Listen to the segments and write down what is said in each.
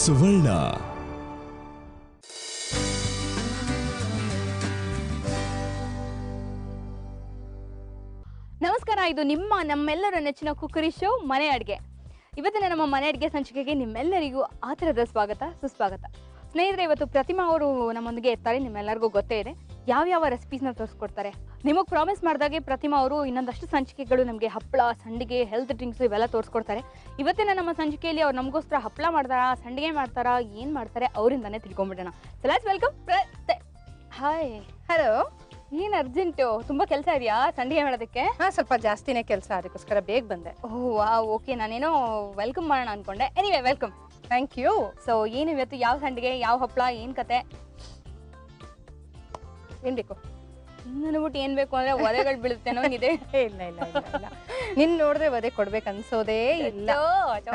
ಸುವರ್ಣ. ನಮಸ್ಕಾರ, ಇದು ನಮ್ಮೆಲ್ಲರ ನೆಚ್ಚಿನ ಕುಕ್ಕರಿ ಶೋ ಮನೆ ಅಡುಗೆ. ಇವತ್ತಿನ ನಮ್ಮ ಮನೆ ಅಡುಗೆ ಸಂಚಿಕೆಗೆ ನಿಮ್ಮೆಲ್ಲರಿಗೂ ಆತರದ ಸ್ವಾಗತ, ಸುಸ್ವಾಗತ. ಸ್ನೇಹಿತರೆ, ಇವತ್ತು ಪ್ರತಿಮಾ ಅವರು ನಮ್ಮೊಂದಿಗೆ ಇರ್ತಾರೆ. ನಿಮ್ಮೆಲ್ಲರಿಗೂ ಗೊತ್ತೇ ಇದೆ ಯಾವ ರೆಸಿಪೀಸ್ನ ತೋರಿಸ್ಕೊಡ್ತಾರೆ. ನಿಮಗೆ ಪ್ರಾಮಿಸ್ ಮಾಡಿದಾಗೆ ಪ್ರತಿಮಾ ಅವರು ಇನ್ನೊಂದಷ್ಟು ಸಂಚಿಕೆಗಳು ನಮಗೆ ಹಪ್ಪಳ, ಸಂಡಿಗೆ, ಹೆಲ್ತ್ ಡ್ರಿಂಕ್ಸ್ ಇವೆಲ್ಲ ತೋರಿಸ್ಕೊಡ್ತಾರೆ. ಇವತ್ತಿನ ನಮ್ಮ ಸಂಚಿಕೆಯಲ್ಲಿ ಅವ್ರು ನಮಗೋಸ್ಕರ ಹಪ್ಪಳ ಮಾಡ್ತಾರಾ, ಸಂಡಿಗೆ ಮಾಡ್ತಾರಾ, ಏನು ಮಾಡ್ತಾರೆ ಅವರಿಂದಾನೇ ತಿಳ್ಕೊಂಬಿಡೋಣ. So let's welcome. Hi. Hello. ಏನು ಅರ್ಜೆಂಟು? ತುಂಬ ಕೆಲಸ ಇದೆಯಾ ಸಂಡಿಗೆ ಮಾಡೋದಕ್ಕೆ? ಸ್ವಲ್ಪ ಜಾಸ್ತಿನೇ ಕೆಲಸ, ಅದಕ್ಕೋಸ್ಕರ ಬೇಗ ಬಂದೆ. ಓಕೆ, ನಾನೇನೋ ವೆಲ್ಕಮ್ ಮಾಡೋಣ ಅನ್ಕೊಂಡೆ. Anyway, welcome. Thank you. So ಏನು ಇವತ್ತು ಯಾವ ಸಂಡಿಗೆ, ಯಾವ ಹಪ್ಪಳ, ಏನು ಕತೆ? ಏನು ಬೇಕು? ಅನ್ಬಿಟ್ಟು ಏನು ಬೇಕು ಅಂದರೆ ಒಲೆಗಳು ಬೀಳುತ್ತೇನೋ ಇದೆ. ಇಲ್ಲ ಇಲ್ಲ ಇಲ್ಲ ಇಲ್ಲ, ನಿನ್ನ ನೋಡಿದ್ರೆ ಒದೆ ಕೊಡ್ಬೇಕು ಅನ್ಸೋದೇ ಇಲ್ಲ.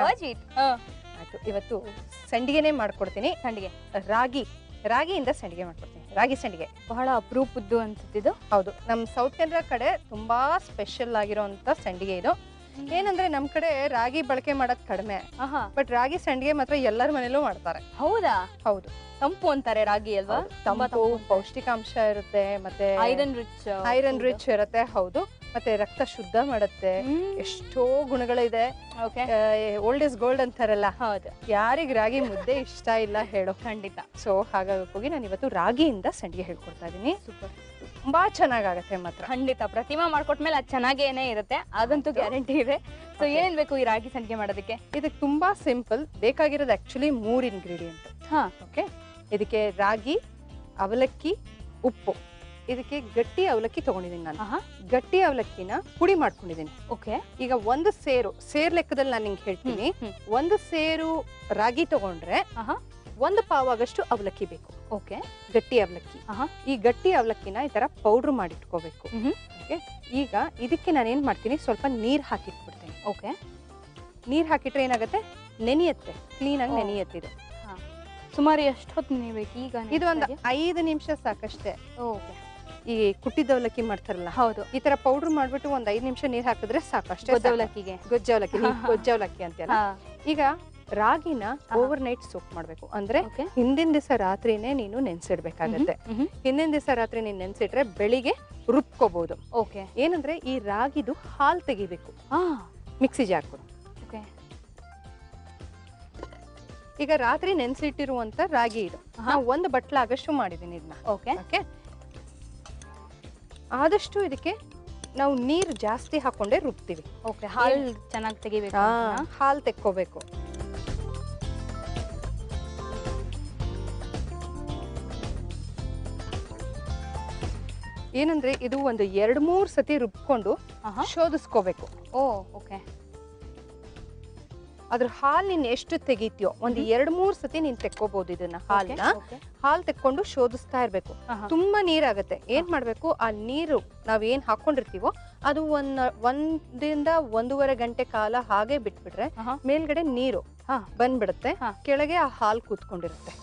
ಆಯ್ತು, ಇವತ್ತು ಸಂಡಿಗೆನೇ ಮಾಡ್ಕೊಡ್ತೀನಿ. ಸಂಡಿಗೆ ರಾಗಿಯಿಂದ ಸಂಡಿಗೆ ಮಾಡ್ಕೊಡ್ತೀನಿ. ರಾಗಿ ಸಂಡಿಗೆ ಬಹಳ ಅಪರೂಪದ್ದು ಅನ್ಸುತ್ತಿದ್ದು. ಹೌದು, ನಮ್ಮ ಸೌತ್ ಕೆನರಾ ಕಡೆ ತುಂಬಾ ಸ್ಪೆಷಲ್ ಆಗಿರೋಂಥ ಸಂಡಿಗೆ ಇದು. ಏನಂದ್ರೆ ನಮ್ ಕಡೆ ರಾಗಿ ಬಳಕೆ ಮಾಡೋದು ಕಡಿಮೆ, ಬಟ್ ರಾಗಿ ಸಂಡಿಗೆ ಮಾತ್ರ ಎಲ್ಲರ ಮನೇಲೂ ಮಾಡ್ತಾರೆ. ಹೌದಾ? ಹೌದು, ತಂಪು ಅಂತಾರೆ ರಾಗಿ ಅಲ್ವಾ? ತಂಪು, ಪೌಷ್ಟಿಕಾಂಶ ಇರುತ್ತೆ, ಮತ್ತೆ ಐರನ್ ರಿಚ್ ಇರುತ್ತೆ. ಹೌದು, ಮತ್ತೆ ರಕ್ತ ಶುದ್ಧ ಮಾಡುತ್ತೆ, ಎಷ್ಟೋ ಗುಣಗಳಿದೆ. ಓಲ್ಡ್ ಇಸ್ ಗೋಲ್ಡ್ ಅಂತಾರಲ್ಲ. ಹೌದು, ಯಾರಿಗ್ ರಾಗಿ ಮುದ್ದೆ ಇಷ್ಟ ಇಲ್ಲ ಹೇಳೋ? ಖಂಡಿತ. ಸೊ ಹಾಗಾಗಿ ನಾನು ಇವತ್ತು ರಾಗಿಯಿಂದ ಸಂಡಿಗೆ ಹೇಳ್ಕೊಡ್ತಾ ಇದೀನಿ. ಸೂಪರ್, ತುಂಬಾ ಚೆನ್ನಾಗತ್ತೆ ಮಾತ್ರ. ಖಂಡಿತ ಪ್ರತಿಮಾ ಮಾಡ್ಕೊಟ್ಮೇಲೆ ಅದು ಚೆನ್ನಾಗೇನೆ ಇರುತ್ತೆ, ಅದಂತೂ ಗ್ಯಾರಂಟಿ ಇದೆ. ಸೊ ಏನೇನ್ ಬೇಕು ಈ ರಾಗಿ ಸಂಡಿಗೆ ಮಾಡೋದಕ್ಕೆ? ಇದಕ್ಕೆ ತುಂಬಾ ಸಿಂಪಲ್. ಬೇಕಾಗಿರೋದು ಆಕ್ಚುಲಿ 3 ಇಂಗ್ರೀಡಿಯೆಂಟ್. ಓಕೆ, ಇದಕ್ಕೆ ರಾಗಿ, ಅವಲಕ್ಕಿ, ಉಪ್ಪು. ಇದಕ್ಕೆ ಗಟ್ಟಿ ಅವಲಕ್ಕಿ ತಗೊಂಡಿದ್ದೀನಿ ನಾನು. ಗಟ್ಟಿ ಅವಲಕ್ಕಿನ ಪುಡಿ ಮಾಡ್ಕೊಂಡಿದ್ದೀನಿ. ಓಕೆ, ಈಗ ಒಂದು ಸೇರ್ ಲೆಕ್ಕದಲ್ಲಿ ನಾನು ನಿಂಗೆ ಹೇಳ್ತೀನಿ. ಒಂದು ಸೇರು ರಾಗಿ ತಗೊಂಡ್ರೆ 1 ಪಾವ್ ಆಗಷ್ಟು ಅವಲಕ್ಕಿ ಬೇಕು. ಓಕೆ, ಗಟ್ಟಿ ಅವಲಕ್ಕಿ. ಈ ಗಟ್ಟಿ ಅವಲಕ್ಕಿನ ಈ ತರ ಪೌಡರ್ ಮಾಡಿಟ್ಕೋಬೇಕು. ಓಕೆ, ಈಗ ಇದಕ್ಕೆ ನಾನು ಏನ್ ಮಾಡ್ತೀನಿ, ಸ್ವಲ್ಪ ನೀರ್ ಹಾಕಿಟ್ಬಿಡ್ತೀನಿ. ಓಕೆ, ನೀರ್ ಹಾಕಿಟ್ರೆ ಏನಾಗುತ್ತೆ, ನೆನೆಯುತ್ತೆ, ಕ್ಲೀನ್ ಆಗಿ ನೆನೆಯುತ್ತೆ. ಇದು ಸುಮಾರು ಎಷ್ಟು ಹೊತ್ತು ನೆನೆಯಬೇಕು? ಈಗ ಇದು ಒಂದು 5 ನಿಮಿಷ ಸಾಕಷ್ಟೇ. ಓಕೆ, ಈ ಕುಟ್ಟಿದ ಅವಲಕ್ಕಿ ಮಾಡ್ತಾರಲ್ಲ, ಹೌದು, ಈ ತರ ಪೌಡರ್ ಮಾಡ್ಬಿಟ್ಟು ಒಂದು 5 ನಿಮಿಷ ನೀರ್ ಹಾಕಿದ್ರೆ ಸಾಕಷ್ಟೇ. ಗೊಜ್ಜವಲಕ್ಕಿ ಅಂತೆಲ್ಲ. ಈಗ ರಾಗಿನ ಓವರ್ ನೈಟ್ ಸೋಕ್ ಮಾಡ್ಬೇಕು. ಅಂದ್ರೆ ಹಿಂದಿನ ದಿವಸ ರಾತ್ರಿನೇ ನೀನು ನೆನ್ಸಿಡ್ಬೇಕಾಗತ್ತೆ. ಹಿಂದಿನ ದಿವಸ ರಾತ್ರಿ ನೀನ್ ನೆನ್ಸಿಟ್ರೆ ಬೆಳಿಗ್ಗೆ ರುಬ್ಕೋಬಹುದು. ಓಕೆ, ಏನಂದ್ರೆ ಈ ರಾಗಿದು ಹಾಲ್ ತೆಗಿಬೇಕು. ಮಿಕ್ಸಿ ಜಾರ್ ಕೊಡು. ಓಕೆ, ಈಗ ರಾತ್ರಿ ನೆನ್ಸಿಟ್ಟಿರುವಂತ ರಾಗಿ ಇದು ನಾವು 1 ಬಟ್ಲ ಆಗಷ್ಟು ಮಾಡಿದೀನಿ ಇದನ್ನ. ಓಕೆ ಓಕೆ, ಆದಷ್ಟು ಇದಕ್ಕೆ ನಾವು ನೀರು ಜಾಸ್ತಿ ಹಾಕೊಂಡೇ ರುಬ್ತೀವಿ. ಓಕೆ, ಹಾಲ್ ಚೆನ್ನಾಗಿ ತೆಗಿಬೇಕು. ಹಾಲ್ ತೆಕ್ಕೋಬೇಕು. ಏನಂದ್ರೆ ಇದು ಒಂದು 2-3 ಸತಿ ರುಬ್ಕೊಂಡು ಶೋಧಿಸ್ಕೋಬೇಕು. ಓಕೆ, ಅದ್ರ ಹಾಲ್ ನೀನ್ ಎಷ್ಟು ತೆಗಿತೀಯೋ ಒಂದು 2-3 ಸತಿ ನೀನ್ ತೆಕ್ಕೋಬಹುದು. ಇದನ್ನ ಹಾಲ್ ತೆಕ್ಕೊಂಡು ಶೋಧಿಸ್ತಾ ಇರ್ಬೇಕು. ತುಂಬಾ ನೀರಾಗತ್ತೆ. ಏನ್ ಮಾಡ್ಬೇಕು, ಆ ನೀರು ನಾವೇನ್ ಹಾಕೊಂಡಿರ್ತೀವೋ ಅದು 1 ರಿಂದ 1.5 ಗಂಟೆ ಕಾಲ ಹಾಗೆ ಬಿಟ್ಬಿಟ್ರೆ ಮೇಲ್ಗಡೆ ನೀರು ಬಂದ್ಬಿಡುತ್ತೆ, ಕೆಳಗೆ ಆ ಹಾಲ್ ಕೂತ್ಕೊಂಡಿರುತ್ತೆ.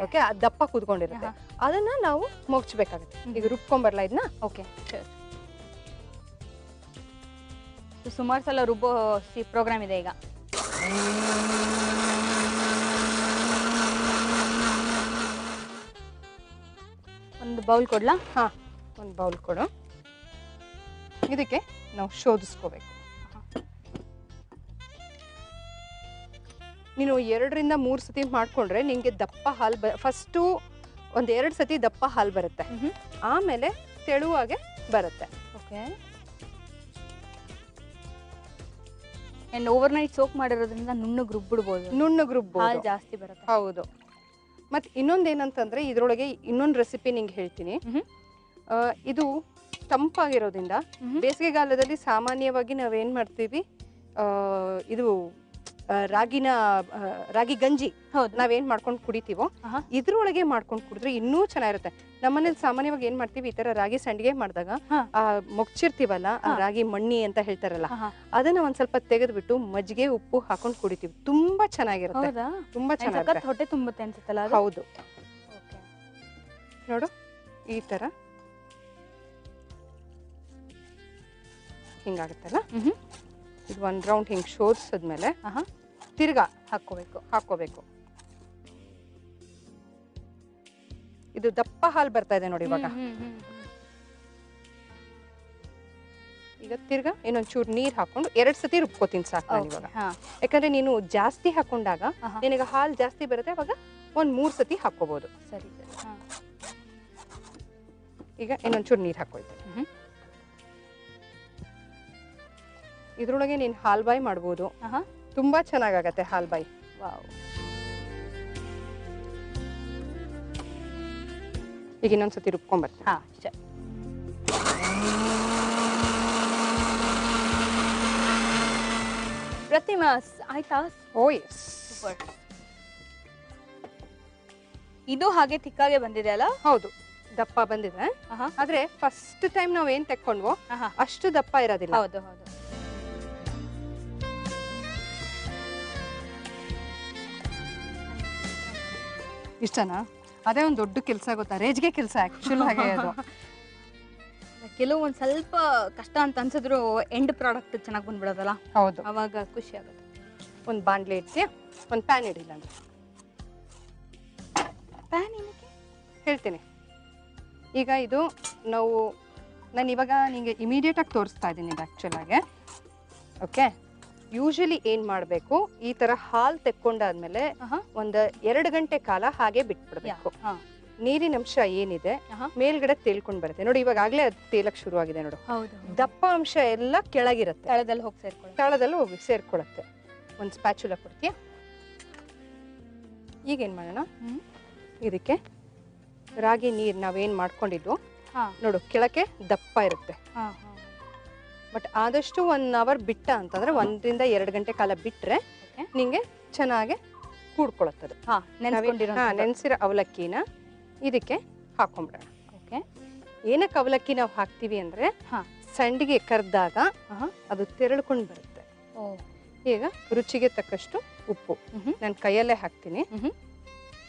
ಓಕೆ, ಆ ದಪ್ಪ ಕೂತ್ಕೊಂಡಿರುತ್ತೆ. ಅದನ್ನ ನಾವು ಮುಗ್ಚಬೇಕಾಗತ್ತೆ. ಈಗ ರುಬ್ಕೊಂಬರ್ಲಾ ಇದನ್ನ? ಓಕೆ, ಸುಮಾರು ಸಲ ರುಬ್ಬೋ ಪ್ರೋಗ್ರಾಮ್ ಇದೆ. ಈಗ ಒಂದು ಬೌಲ್ ಕೊಡ್ಲಾ? ಒಂದು ಬೌಲ್ ಕೊಡು. ಇದಕ್ಕೆ ನಾವು ಶೋಧಿಸ್ಕೋಬೇಕು. ನೀನು 2 ರಿಂದ 3 ಸತಿ ಮಾಡ್ಕೊಂಡ್ರೆ ನಿಂಗೆ ದಪ್ಪ ಹಾಲ್ ಫಸ್ಟು 1-2 ಸತಿ ದಪ್ಪ ಹಾಲ್ ಬರುತ್ತೆ, ಆಮೇಲೆ ತೆಳುವಾಗೆ ಬರುತ್ತೆ. ಓಕೆ, ಓವರ್ ನೈಟ್ ಸೋಕ್ ಮಾಡಿರೋದ್ರಿಂದ ನುಣ್ಣಗೆ ರುಬ್ಬಿಡ್ಬೋದು, ಹಾಲ್ ಜಾಸ್ತಿ ಬರುತ್ತೆ. ಹೌದು. ಮತ್ತೆ ಇನ್ನೊಂದೇನಂತಂದ್ರೆ ಇದ್ರೊಳಗೆ ಇನ್ನೊಂದು ರೆಸಿಪಿ ನಿಂಗೆ ಹೇಳ್ತೀನಿ. ಇದು ತಂಪಾಗಿರೋದ್ರಿಂದ ಬೇಸಿಗೆಗಾಲದಲ್ಲಿ ಸಾಮಾನ್ಯವಾಗಿ ನಾವೇನ್ ಮಾಡ್ತೀವಿ, ಇದು ರಾಗಿ ಗಂಜಿ ನಾವೇನ್ ಮಾಡ್ಕೊಂಡು ಕುಡಿತೀವೋ ಇದ್ರೊಳಗೆ ಮಾಡ್ಕೊಂಡು ಕುಡಿದ್ರೆ ಇನ್ನೂ ಚೆನ್ನಾಗಿರುತ್ತೆ. ನಮ್ಮನೇಲಿ ಸಾಮಾನ್ಯವಾಗಿ ಏನ್ ಮಾಡ್ತೀವಿ, ಈ ತರ ರಾಗಿ ಸಂಡಿಗೆ ಮಾಡಿದಾಗ ಮುಗ್ಚಿರ್ತೀವಲ್ಲ, ರಾಗಿ ಮಣ್ಣಿ ಅಂತ ಹೇಳ್ತಾರಲ್ಲ, ಅದನ್ನ ಒಂದ್ ಸ್ವಲ್ಪ ತೆಗೆದ್ಬಿಟ್ಟು ಮಜ್ಜಿಗೆ ಉಪ್ಪು ಹಾಕೊಂಡು ಕುಡಿತೀವಿ. ತುಂಬಾ ಚೆನ್ನಾಗಿರುತ್ತೆ, ತುಂಬಾ ಚೆನ್ನಾಗಿರುತ್ತೆ. ಹೊಟ್ಟೆ ತುಂಬುತ್ತೆ ಅನ್ಸುತ್ತಲ್ಲ? ಹೌದು. ನೋಡು, ಈ ತರ ಹಿಂಗಾಗುತ್ತಲ್ಲ, ಇದು 1 ರೌಂಡ್ ಹಿಂಗ್ ಶೋಧಿಸಿದ್ಮೇಲೆ ತಿರ್ಗಾ ಹಾಕೋಬೇಕು. ಇದು ದಪ್ಪ ಹಾಲು ಬರ್ತಾ ಇದೆ ನೋಡಿ ಇವಾಗ. ಈಗ ತಿರ್ಗಾ ಇನ್ನೊಂಚೂರು ನೀರ್ ಹಾಕೊಂಡು 2 ಸತಿ ರುಬ್ಕೋತೀನಿ ಸಾಕು ನಾನು ಇವಾಗ. ಯಾಕಂದ್ರೆ ನೀನು ಜಾಸ್ತಿ ಹಾಕೊಂಡಾಗ ನಿನಗೆ ಹಾಲು ಜಾಸ್ತಿ ಬರುತ್ತೆ, ಅವಾಗ 1-3 ಸತಿ ಹಾಕೋಬಹುದು. ಸರಿ. ಈಗ ಇನ್ನೊಂಚೂರು ನೀರ್ ಹಾಕೊಳ್ತೀನಿ. ಇದ್ರೊಳಗೆ ನೀನ್ ಹಾಲ್ಬಾಯಿ ಮಾಡ್ಬೋದು. ತುಂಬಾ ಚೆನ್ನಾಗತ್ತೆ ಹಾಲ್ಬಾಯಿ. ಈಗ ಇನ್ನೊಂದ್ಸತಿ ರುಬ್ಕೊಂಡ್ಬರ್ತೀನಿ. ಪ್ರತಿಮಾ ಆಯ್ತಾ? ಓ ಎಸ್, ಸೂಪರ್. ಇದು ಹಾಗೆ ತಿಕ್ಕಾಗೆ ಬಂದಿದೆ ಅಲ್ಲ? ಹೌದು, ದಪ್ಪ ಬಂದಿದೆ. ಆದ್ರೆ ಫಸ್ಟ್ ಟೈಮ್ ನಾವ್ ಏನ್ ತೆಕ್ಕೊಂಡ್ವೋ ಅಷ್ಟು ದಪ್ಪ ಇರೋದಿಲ್ಲ. ಹೌದು ಹೌದು. ಇಷ್ಟನಾ? ಅದೇ ಒಂದು ದೊಡ್ಡ ಕೆಲಸ ಗೊತ್ತಾ, ರೇಜ್ಗೆ ಕೆಲಸ ಆಕ್ಚುಲ್ ಹಾಗೆ ಅದು. ಕೆಲವೊಂದ್ ಸ್ವಲ್ಪ ಕಷ್ಟ ಅಂತ ಅನ್ಸಿದ್ರು ಎಂಡ್ ಪ್ರಾಡಕ್ಟ್ ಚೆನ್ನಾಗಿ ಬಂದ್ಬಿಡೋದಲ್ಲ. ಹೌದು, ಅವಾಗ ಖುಷಿ ಆಗುತ್ತೆ. ಒಂದು ಬಾಂಡ್ಲೆ ಇಡ್ತೀಯ, ಒಂದು ಪ್ಯಾನ್ ಇಡಿಲ್ಲ ಅಂದ್ರೆ ಪ್ಯಾನ್ ಏನಕ್ಕೆ ಹೇಳ್ತೀನಿ. ಈಗ ಇದು ನಾನು ಇವಾಗ ನಿಂಗೆ ಇಮಿಡಿಯೇಟ್ ಆಗಿ ತೋರಿಸ್ತಾ ಇದ್ದೀನಿ ಇದು ಆಕ್ಚುಲ್ ಆಗಿ. ಓಕೆ, ಯೂಶಲಿ ಏನ್ ಮಾಡ್ಬೇಕು, ಈ ತರ ಹಾಲು ತೆಕ್ಕೊಂಡಾದ್ಮೇಲೆ ಒಂದು 2 ಗಂಟೆ ಕಾಲ ಹಾಗೆ ಬಿಟ್ಬಿಡ್ಬೇಕು. ನೀರಿನ ಅಂಶ ಏನಿದೆ ಮೇಲ್ಗಡೆ ತೇಲ್ಕೊಂಡ್ ಬರುತ್ತೆ ನೋಡಿ. ಇವಾಗ ಆಗ್ಲೇ ಅದು ತೇಲಕ್ ಶುರು ಆಗಿದೆ ನೋಡು. ದಪ್ಪ ಅಂಶ ಎಲ್ಲ ಕೆಳಗಿರುತ್ತೆ, ತಳದಲ್ಲಿ ಹೋಗಿ ಸೇರ್ಕೊಳತ್ತೆ. ಒಂದು ಸ್ಪ್ಯಾಚುಲ ಕೊಡ್ತೀಯ. ಈಗ ಏನ್ ಮಾಡೋಣ, ಇದಕ್ಕೆ ರಾಗಿ ನೀರ್ ನಾವೇನ್ ಮಾಡ್ಕೊಂಡಿದ್ವು ನೋಡು, ಕೆಳಕ್ಕೆ ದಪ್ಪ ಇರುತ್ತೆ. ಬಟ್ ಆದಷ್ಟು 1 ಅವರ್ ಬಿಟ್ಟ ಅಂತಂದ್ರೆ 1 ರಿಂದ 2 ಗಂಟೆ ಕಾಲ ಬಿಟ್ರೆ ನಿಂಗೆ ಚೆನ್ನಾಗಿ ಕೂಡ್ಕೊಳತ್ತದು. ನೆನ್ಸಿರೋ ಅವಲಕ್ಕಿನ ಇದಕ್ಕೆ ಹಾಕೊಂಡ್ಬಿಡೋಣ. ಏನಕ್ಕೆ ಅವಲಕ್ಕಿ ನಾವು ಹಾಕ್ತಿವಿ ಅಂದ್ರೆ ಸಂಡಿಗೆ ಕರ್ದಾಗ ಅದು ತೆರಳ್ಕೊಂಡು ಬರುತ್ತೆ. ಈಗ ರುಚಿಗೆ ತಕ್ಕಷ್ಟು ಉಪ್ಪು ನಾನು ಕೈಯಲ್ಲೇ ಹಾಕ್ತೀನಿ.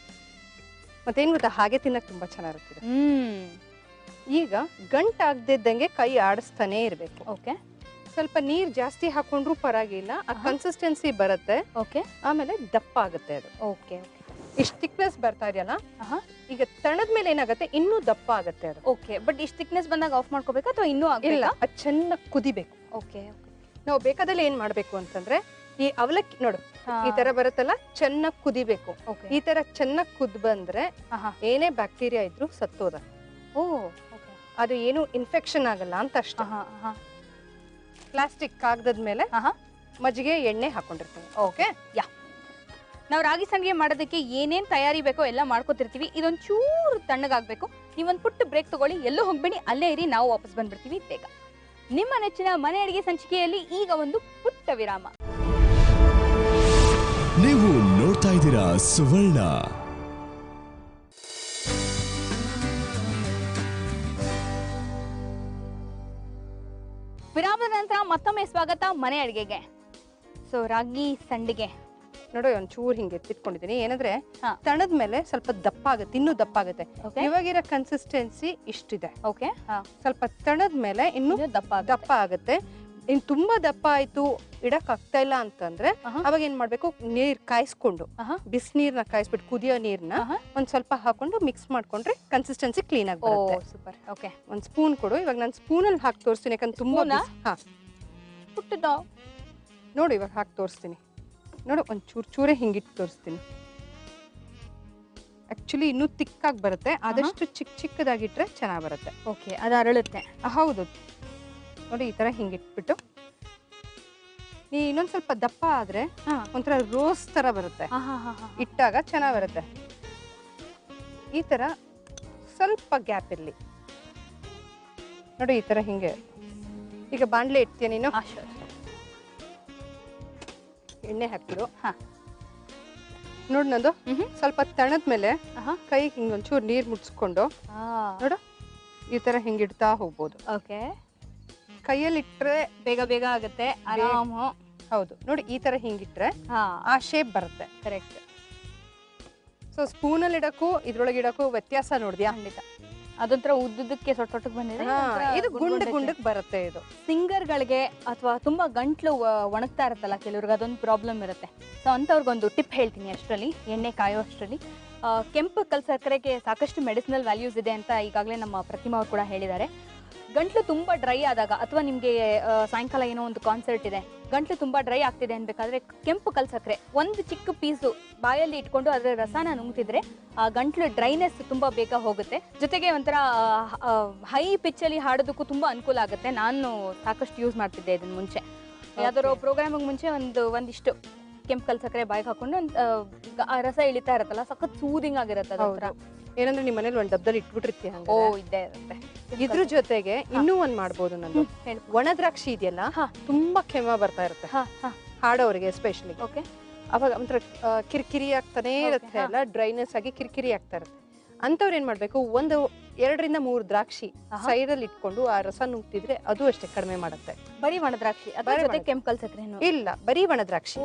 ಮತ್ತೇನ್ ಗೊತ್ತಾ, ಹಾಗೆ ತಿನ್ನಕ್ ತುಂಬಾ ಚೆನ್ನಾಗಿರುತ್ತೆ. ಈಗ ಗಂಟಾಗ್ದಿದ್ದಂಗೆ ಕೈ ಆಡಿಸ್ತಾನೆ ಇರ್ಬೇಕು. ಸ್ವಲ್ಪ ನೀರ್ ಜಾಸ್ತಿ ಹಾಕೊಂಡ್ರು ಪರವಾಗಿಲ್ಲ, ಆ ಕನ್ಸಿಸ್ಟೆನ್ಸಿ ಬರುತ್ತೆ. ಆಮೇಲೆ ದಪ್ಪ ಆಗುತ್ತೆ ಅದು. ಇಷ್ಟು ಥಿಕ್ನೆಸ್ ಬರ್ತಾ ಇದೆಯಲ್ಲ, ಈಗ ತಣದ ಮೇಲೆ ಏನಾಗುತ್ತೆ, ಇನ್ನೂ ದಪ್ಪ ಆಗುತ್ತೆ ಅದು. ಬಟ್ ಇಷ್ಟು ಥಿಕ್ನೆಸ್ ಬಂದಾಗ ಆಫ್ ಮಾಡ್ಕೋಬೇಕಾ ಅಥವಾ ಇನ್ನೂ ಇಲ್ಲ, ಅದು ಚೆನ್ನಾಗಿ ಕುದಿಬೇಕು. ನಾವು ಬೇಕಾದಲ್ಲಿ ಏನ್ ಮಾಡ್ಬೇಕು ಅಂತಂದ್ರೆ, ಈ ಅವಲಕ್ಕಿ ನೋಡು ಈ ತರ ಬರುತ್ತಲ್ಲ, ಚೆನ್ನಾಗಿ ಕುದಿಬೇಕು. ಈ ತರ ಚೆನ್ನಾಗಿ ಕುದ್ ಬಂದ್ರೆ ಏನೇ ಬ್ಯಾಕ್ಟೀರಿಯಾ ಇದ್ರು ಸತ್ತೋದ. ಅದು ಏನು ಇನ್ಫೆಕ್ಷನ್ ಆಗಲ್ಲ ಅಂತ ಅಷ್ಟೇ. ಪ್ಲಾಸ್ಟಿಕ್ ಕಾಗದದ ಮೇಲೆ ಮಜ್ಜಿಗೆ ಎಣ್ಣೆ ಹಾಕೊಂಡಿರ್ತೀನಿ. ನಾವು ರಾಗಿ ಸಂಡಿಗೆ ಮಾಡೋದಕ್ಕೆ ಏನೇನ್ ತಯಾರಿ ಬೇಕೋ ಎಲ್ಲ ಮಾಡ್ಕೊತಿರ್ತೀವಿ. ಇದೊಂದು ಚೂರು ತಣ್ಣಗಾಗ್ಬೇಕು. ನೀವೊಂದು ಪುಟ್ಟ ಬ್ರೇಕ್ ತಗೊಳ್ಳಿ, ಎಲ್ಲೂ ಹೋಗ್ಬೇಡಿ, ಅಲ್ಲೇ ಇರಿ, ನಾವು ವಾಪಸ್ ಬಂದ್ಬಿಡ್ತೀವಿ ಬೇಗ. ನಿಮ್ಮ ನೆಚ್ಚಿನ ಮನೆ ಅಡಿಗೆ ಸಂಚಿಕೆಯಲ್ಲಿ ಈಗ ಒಂದು ಪುಟ್ಟ ವಿರಾಮ. ನೀವು ನೋಡ್ತಾ ಇದ್ದೀರಾ ಸುವರ್ಣ. ವಿರಾಮದ ನಂತರ ಮತ್ತೊಮ್ಮೆ ಸ್ವಾಗತ ಮನೆ ಅಡಿಗೆಗೆ. ಸೊ ರಾಗಿ ಸಂಡಿಗೆ ನೋಡು, ಒಂಚೂರು ಹಿಂಗೆ ಎತ್ತಿಟ್ಕೊಂಡಿದ್ದೀನಿ. ಏನಂದ್ರೆ ತಣದ ಮೇಲೆ ಸ್ವಲ್ಪ ದಪ್ಪ ಆಗುತ್ತೆ, ಇನ್ನೂ ದಪ್ಪ ಆಗುತ್ತೆ. ಇವಾಗಿರೋ ಕನ್ಸಿಸ್ಟೆನ್ಸಿ ಇಷ್ಟಿದೆ. ಸ್ವಲ್ಪ ತಣದ ಮೇಲೆ ಇನ್ನೂ ದಪ್ಪ ಆಗುತ್ತೆ. ಇನ್ ತುಂಬಾ ದಪ್ಪ ಆಯ್ತು, ಇಡಕ್ ಆಗ್ತಾ ಇಲ್ಲ ಅಂತಂದ್ರೆ ಅವಾಗ ಏನ್ ಮಾಡ್ಬೇಕು, ನೀರ್ ಕಾಯಿಸ್ಕೊಂಡು ಬಿಸಿನೀರ್ನ ಕಾಯಿಸ್ಬಿಟ್ಟು ಕುದಿಯೋ ನೀರ್ನ ಒಂದ್ ಸ್ವಲ್ಪ ಹಾಕೊಂಡು ಮಿಕ್ಸ್ ಮಾಡ್ಕೊಂಡ್ರೆ ಕನ್ಸಿಸ್ಟೆನ್ಸಿ ಕ್ಲೀನ್ ಆಗಿ ಬರುತ್ತೆ. ಸೂಪರ್. ಒಂದ್ ಸ್ಪೂನ್ ಕೊಡು. ಇವಾಗ ನಾನು ಸ್ಪೂನಲ್ಲಿ ಹಾಕಿ ತೋರಿಸ್ತೀನಿ, ಯಾಕಂದ್ರೆ ತುಂಬಾ ಪುಟ್ಟದ ನೋಡು. ಇವಾಗ ಹಾಕಿ ತೋರಿಸ್ತೀನಿ ನೋಡು, ಒಂದ್ ಚೂರೇ ಹಿಂಗಿಟ್ಟು ತೋರಿಸ್ತೀನಿ. ಆಕ್ಚುಲಿ ಇನ್ನೂ ತಿಕ್ಕಾಗಿ ಬರುತ್ತೆ, ಆದಷ್ಟು ಚಿಕ್ಕದಾಗಿಟ್ರೆ ಚೆನ್ನಾಗಿ ಬರುತ್ತೆ. ಅದು ಅರಳುತ್ತೆ. ಹೌದು ನೋಡಿ, ಈ ತರ ಹಿಂಗಿಟ್ಬಿಟ್ಟು ನೀ ಇನ್ನೊಂದ್ ಸ್ವಲ್ಪ ದಪ್ಪ ಆದ್ರೆ ಒಂಥರ ರೋಸ್ ತರ ಬರುತ್ತೆ, ಇಟ್ಟಾಗ ಚೆನ್ನಾಗಿ ಬರುತ್ತೆ. ಈ ತರ ಸ್ವಲ್ಪ ಗ್ಯಾಪ್ ಇರ್ಲಿ ನೋಡಿ, ಈ ತರ ಹಿಂಗೆ. ಈಗ ಬಾಂಡ್ಲೆ ಇಡ್ತೀಯ ನೀನು, ಎಣ್ಣೆ ಹಾಕ್ಬಿಡು. ನೋಡ್, ನಂದು ಸ್ವಲ್ಪ ತಣದ ಮೇಲೆ ಕೈ ಹಿಂಗ ಒಂಚೂರು ನೀರ್ ಮುಟ್ಸ್ಕೊಂಡು ನೋಡು, ಈ ತರ ಹಿಂಗಿಡ್ತಾ ಹೋಗ್ಬೋದು. ಕೈಯಲ್ಲಿ ಇಟ್ರೆ ಬೇಗ ಬೇಗ ಆಗುತ್ತೆ, ಆರಾಮ. ಹೌದು ನೋಡಿ, ಈ ತರ ಹಿಂಗಿಟ್ರೆ ಆ ಶೇಪ್ ಬರುತ್ತೆ. ಕರೆಕ್ಟ್. ಸೊ ಸ್ಪೂನಲ್ಲಿ ಇಡಕ್ಕೂ ಇದ್ರೊಳಗೆ ಇಡಕ್ಕೂ ವ್ಯತ್ಯಾಸ ನೋಡಿದ್ಯಾ? ಖಂಡಿತ. ಅದೊಂಥರ ಉದ್ದಕ್ಕೆ ಸೊಟ್ಟೊಟ್ಟಕ್ಕೆ ಬಂದಿದೆ. ಇದು ಗುಂಡಕ್ಕೆ ಬರುತ್ತೆ. ಇದು ಸಿಂಗರ್ಗಳಿಗೆ ಅಥವಾ ತುಂಬಾ ಗಂಟ್ಲು ಒಣಗ್ತಾ ಇರುತ್ತಲ್ಲ ಕೆಲವ್ರಿಗೆ, ಅದೊಂದು ಪ್ರಾಬ್ಲಮ್ ಇರುತ್ತೆ. ಸೊ ಅಂಥವ್ರಿಗೊಂದು ಟಿಪ್ ಹೇಳ್ತೀನಿ ಅಷ್ಟರಲ್ಲಿ, ಎಣ್ಣೆ ಕಾಯೋ ಅಷ್ಟರಲ್ಲಿ. ಕೆಂಪು ಕಲ್ ಸಕ್ಕರೆಗೆ ಸಾಕಷ್ಟು ಮೆಡಿಸಿನಲ್ ವ್ಯಾಲ್ಯೂಸ್ ಇದೆ ಅಂತ ಈಗಾಗಲೇ ನಮ್ಮ ಪ್ರತಿಮಾ ಅವ್ರು ಕೂಡ ಹೇಳಿದ್ದಾರೆ. ಗಂಟ್ಲು ತುಂಬ ಡ್ರೈ ಆದಾಗ ಅಥವಾ ನಿಮಗೆ ಸಾಯಂಕಾಲ ಏನೋ ಒಂದು ಕಾನ್ಸರ್ಟ್ ಇದೆ, ಗಂಟ್ಲು ತುಂಬ ಡ್ರೈ ಆಗ್ತಿದೆ ಅನ್ಬೇಕಾದ್ರೆ ಕೆಂಪು ಕಲ್ ಸಕ್ಕರೆ ಒಂದು ಚಿಕ್ಕ ಪೀಸು ಬಾಯಲ್ಲಿ ಇಟ್ಕೊಂಡು ಅದರ ರಸನ ನುಂಗ್ತಿದ್ರೆ ಆ ಗಂಟ್ಲು ಡ್ರೈನೆಸ್ ತುಂಬ ಬೇಗ ಹೋಗುತ್ತೆ. ಜೊತೆಗೆ ಒಂಥರ ಹೈ ಪಿಚ್ಚಲ್ಲಿ ಹಾಡೋದಕ್ಕೂ ತುಂಬ ಅನುಕೂಲ ಆಗುತ್ತೆ. ನಾನು ಸಾಕಷ್ಟು ಯೂಸ್ ಮಾಡ್ತಿದ್ದೆ ಇದನ್ನು ಮುಂಚೆ. ಯಾವ್ದಾದ್ರು ಪ್ರೋಗ್ರಾಮಿಗೆ ಮುಂಚೆ ಒಂದಿಷ್ಟು ಕೆಂಪು ಕಲ್ ಸಕ್ಕರೆ ಬಾಯಿಗೆ ಹಾಕೊಂಡು ರಸ ಇಳಿತಾ ಇರತ್ತಲ್ಲ, ಸಖತ್ ಸೂದಿಂಗ್ ಆಗಿರುತ್ತೆ. ಅದೊಂಥರ ಏನಂದ್ರೆ ನಿಮ್ಮ ಮನೇಲಿ ಒಂದು ಡಬ್ಬದಲ್ಲಿ ಇಟ್ಬಿಟ್ಟಿರ್ತೀಯ. ಓ ಇದ್ದೇ ಇರುತ್ತೆ. ಇದ್ರ ಜೊತೆಗೆ ಇನ್ನೂ ಒಂದ್ ಮಾಡ್ಬೋದು. ನಂದು ಒಣ ದ್ರಾಕ್ಷಿ ಇದೆಯಲ್ಲ, ತುಂಬಾ ಕೆಮ್ಮ ಬರ್ತಾ ಇರುತ್ತೆ ಹಾಡೋರಿಗೆ ಎಸ್ಪೆಷಲಿ. ಓಕೆ, ಅವಾಗ ಒಂಥರ ಕಿರಿಕಿರಿ ಆಗ್ತಾನೆ ಇರುತ್ತೆ ಅಲ್ಲ, ಡ್ರೈನೆಸ್ ಆಗಿ ಕಿರಿಕಿರಿ ಆಗ್ತಾ ಇರುತ್ತೆ. ಅಂತವ್ರು ಏನ್ ಮಾಡ್ಬೇಕು, 2 ರಿಂದ 3 ದ್ರಾಕ್ಷಿ ಸೈಡ್ ಅಲ್ಲಿ ಇಟ್ಕೊಂಡು ಆ ರಸ ನುಗ್ತಿದ್ರೆ ಅದು ಅಷ್ಟೇ ಕಡಿಮೆ ಮಾಡುತ್ತೆ. ಬರೀ ಒಣ ದ್ರಾಕ್ಷಿ ಕೆಂಪು ಕಲ್ ಸಕ್ಕರೆ ಇಲ್ಲ, ಬರೀ ಒಣ ದ್ರಾಕ್ಷಿ.